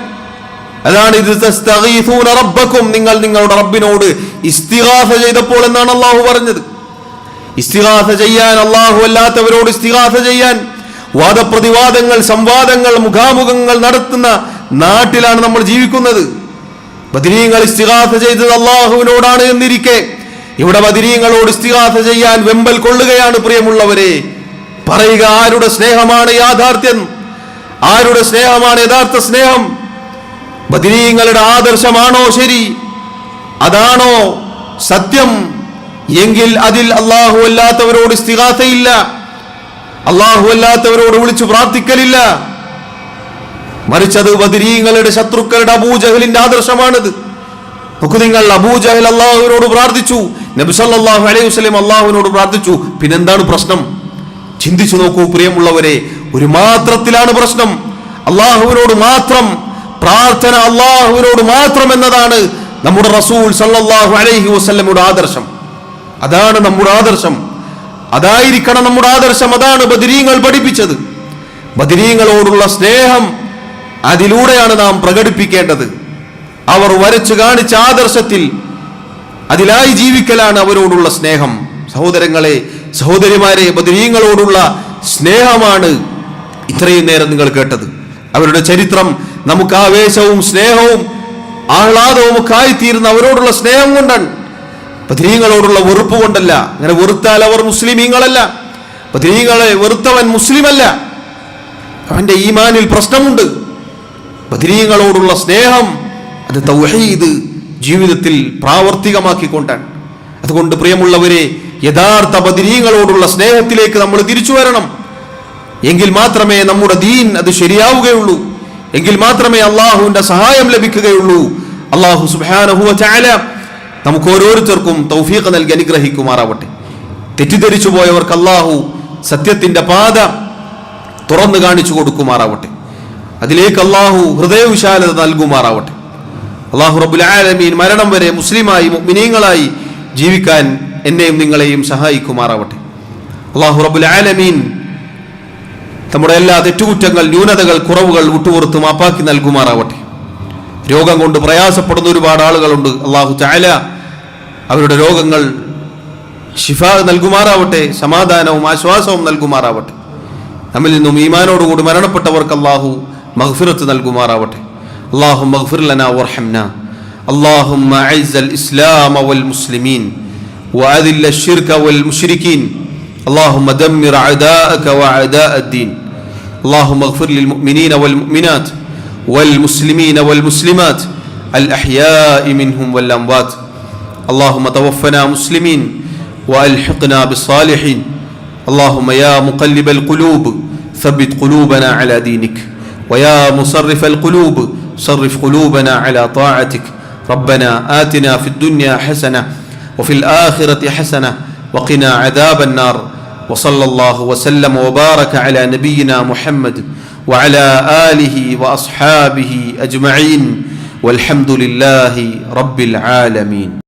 അതാണ് ഇത് തസ്തഗീഥൂന റബ്ബക്കും, നിങ്ങൾ നിങ്ങളുടെ റബ്ബിനോട് ഇസ്തിഗാസ ചെയ്തപ്പോൾ എന്നാണ് അള്ളാഹു പറഞ്ഞത്. ഇസ്തിഗാസ ചെയ്യാൻ, അള്ളാഹു അല്ലാത്തവരോട് ഇസ്തിഗാസ ചെയ്യാൻ, വാദപ്രതിവാദങ്ങൾ, സംവാദങ്ങൾ, മുഖാമുഖങ്ങൾ നടത്തുന്ന നാട്ടിലാണ് നമ്മൾ ജീവിക്കുന്നത്. ബദരീങ്ങൾ ഇസ്തിഗാസ ചെയ്തത് അള്ളാഹുവിനോടാണ് എന്നിരിക്കെ ഇവിടെ ബദരീങ്ങളോട് ഇസ്തിഗാസ ചെയ്യാൻ വെമ്പൽ കൊള്ളുകയാണ്. പ്രിയമുള്ളവരെ, പറയുക, ആരുടെ സ്നേഹമാണ് യാഥാർത്ഥ്യം? ആരുടെ സ്നേഹമാണ് യഥാർത്ഥ സ്നേഹം? ബദരീങ്ങളുടെ ആദർശമാണോ ശരി, അതാണോ സത്യം എങ്കിൽ അതിൽ അല്ലാഹു അല്ലാത്തവരോട് ഇസ്തിഗാസയില്ല, അല്ലാഹു അല്ലാത്തവരോട് വിളിച്ചു പ്രാർത്ഥിക്കലില്ല. മറിച്ച് അത് ബദരീങ്ങളുടെ ശത്രുക്കളുടെ അബൂജഹലിന്റെ ആദർശമാണിത്. നോക്കൂ നിങ്ങൾ, അബൂജഹൽ അല്ലാഹുവിനോട് പ്രാർത്ഥിച്ചു, നബി സല്ലല്ലാഹു അലൈഹി വസല്ലം അല്ലാഹുവിനോട് പ്രാർത്ഥിച്ചു. പിന്നെന്താണ് പ്രശ്നം? ചിന്തിച്ചു നോക്കൂ പ്രിയമുള്ളവരെ, ഒരു മാത്രത്തിലാണ് പ്രശ്നം. അല്ലാഹുവിനോട് മാത്രം പ്രാർത്ഥന, അല്ലാഹുവിനോട് മാത്രം എന്നതാണ് നമ്മുടെ റസൂൽ സല്ലല്ലാഹു അലൈഹി വസല്ലമയുടെ ആദർശം. അതാണ് നമ്മുടെ ആദർശം, അതായിരിക്കണം നമ്മുടെ ആദർശം. അതാണ് ബദരീങ്ങൾ പഠിപ്പിച്ചത്. ബദരീങ്ങളോടുള്ള സ്നേഹം അതിലൂടെയാണ് നാം പ്രകടിപ്പിക്കേണ്ടത്. അവർ വരച്ചു കാണിച്ച ആദർശത്തിൽ അതിലായി ജീവിക്കലാണ് അവരോടുള്ള സ്നേഹം. സഹോദരങ്ങളെ, സഹോദരിമാരെ, ബദരീങ്ങളോടുള്ള സ്നേഹമാണ് ഇത്രയും നേരം നിങ്ങൾ കേട്ടത്. അവരുടെ ചരിത്രം നമുക്ക് ആവേശവും സ്നേഹവും ആഹ്ലാദവും ഒക്കെ ആയിത്തീരുന്ന അവരോടുള്ള സ്നേഹം കൊണ്ടാണ്. ബദരീങ്ങളോടുള്ള വെറുപ്പ് കൊണ്ടല്ല. അങ്ങനെ വെറുത്താൽ അവർ മുസ്ലിമീങ്ങളല്ല. ബദരീങ്ങളെ വെറുത്തവൻ മുസ്ലിമല്ല, അവന്റെ ഈമാനിൽ പ്രശ്നമുണ്ട്. ബദരീങ്ങളോടുള്ള സ്നേഹം അത് തൗഹീദ് ജീവിതത്തിൽ പ്രാവർത്തികമാക്കിക്കൊണ്ടാണ്. അതുകൊണ്ട് പ്രിയമുള്ളവരെ, യഥാർത്ഥ ബദരീങ്ങളോടുള്ള സ്നേഹത്തിലേക്ക് നമ്മൾ തിരിച്ചു വരണം. എങ്കിൽ മാത്രമേ നമ്മുടെ ദീൻ അത് ശരിയാവുകയുള്ളൂ. എങ്കിൽ മാത്രമേ അള്ളാഹുവിന്റെ സഹായം ലഭിക്കുകയുള്ളൂ. അള്ളാഹു സുബ്ഹാനഹു വ തആല നമുക്ക് ഓരോരുത്തർക്കും തൗഫീഖ് നൽകി അനുഗ്രഹിക്കുമാറാവട്ടെ. തെറ്റിദ്ധരിച്ചു പോയവർക്ക് അള്ളാഹു സത്യത്തിന്റെ പാത തുറന്നു കാണിച്ചു കൊടുക്കുമാറാവട്ടെ. അതിലേക്ക് അള്ളാഹു ഹൃദയവിശാലത നൽകുമാറാവട്ടെ. അള്ളാഹു റബ്ബുൽ ആലമീൻ മരണം വരെ മുസ്ലിമായി മുഅ്മിനീങ്ങളായി ജീവിക്കാൻ എന്നെയും നിങ്ങളെയും സഹായിക്കുമാറാവട്ടെ. അള്ളാഹു റബ്ബുൽ ആലമീൻ നമ്മുടെ എല്ലാ തെറ്റുകുറ്റങ്ങൾ, ന്യൂനതകൾ, കുറവുകൾ വിട്ടുപുറത്ത് മാപ്പാക്കി നൽകുമാറാവട്ടെ. രോഗം കൊണ്ട് പ്രയാസപ്പെടുന്ന ഒരുപാട് ആളുകളുണ്ട്. അള്ളാഹു തആല അവരുടെ രോഗങ്ങൾ ശിഫാ നൽകുമാറാവട്ടെ, സമാധാനവും ആശ്വാസവും നൽകുമാറാവട്ടെ. നമ്മിൽ നിന്നും ഈമാനോടുകൂടി മരണപ്പെട്ടവർക്ക് അള്ളാഹു മഗ്ഫിറത്ത് നൽകുമാറാവട്ടെ. اللهم اغفر لنا وارحمنا. اللهم اعز الاسلام والمسلمين واذل الشرك والمشركين. اللهم دمر اعداءك واعداء الدين. اللهم اغفر للمؤمنين والمؤمنات والمسلمين والمسلمات الاحياء منهم والاموات. اللهم توفنا مسلمين والحقنا بالصالحين. اللهم يا مقلب القلوب ثبت قلوبنا على دينك، ويا مصرف القلوب صرف قلوبنا على طاعتك. ربنا آتنا في الدنيا حسنة وفي الآخرة حسنة وقنا عذاب النار. وصلى الله وسلم وبارك على نبينا محمد وعلى آله وأصحابه أجمعين والحمد لله رب العالمين.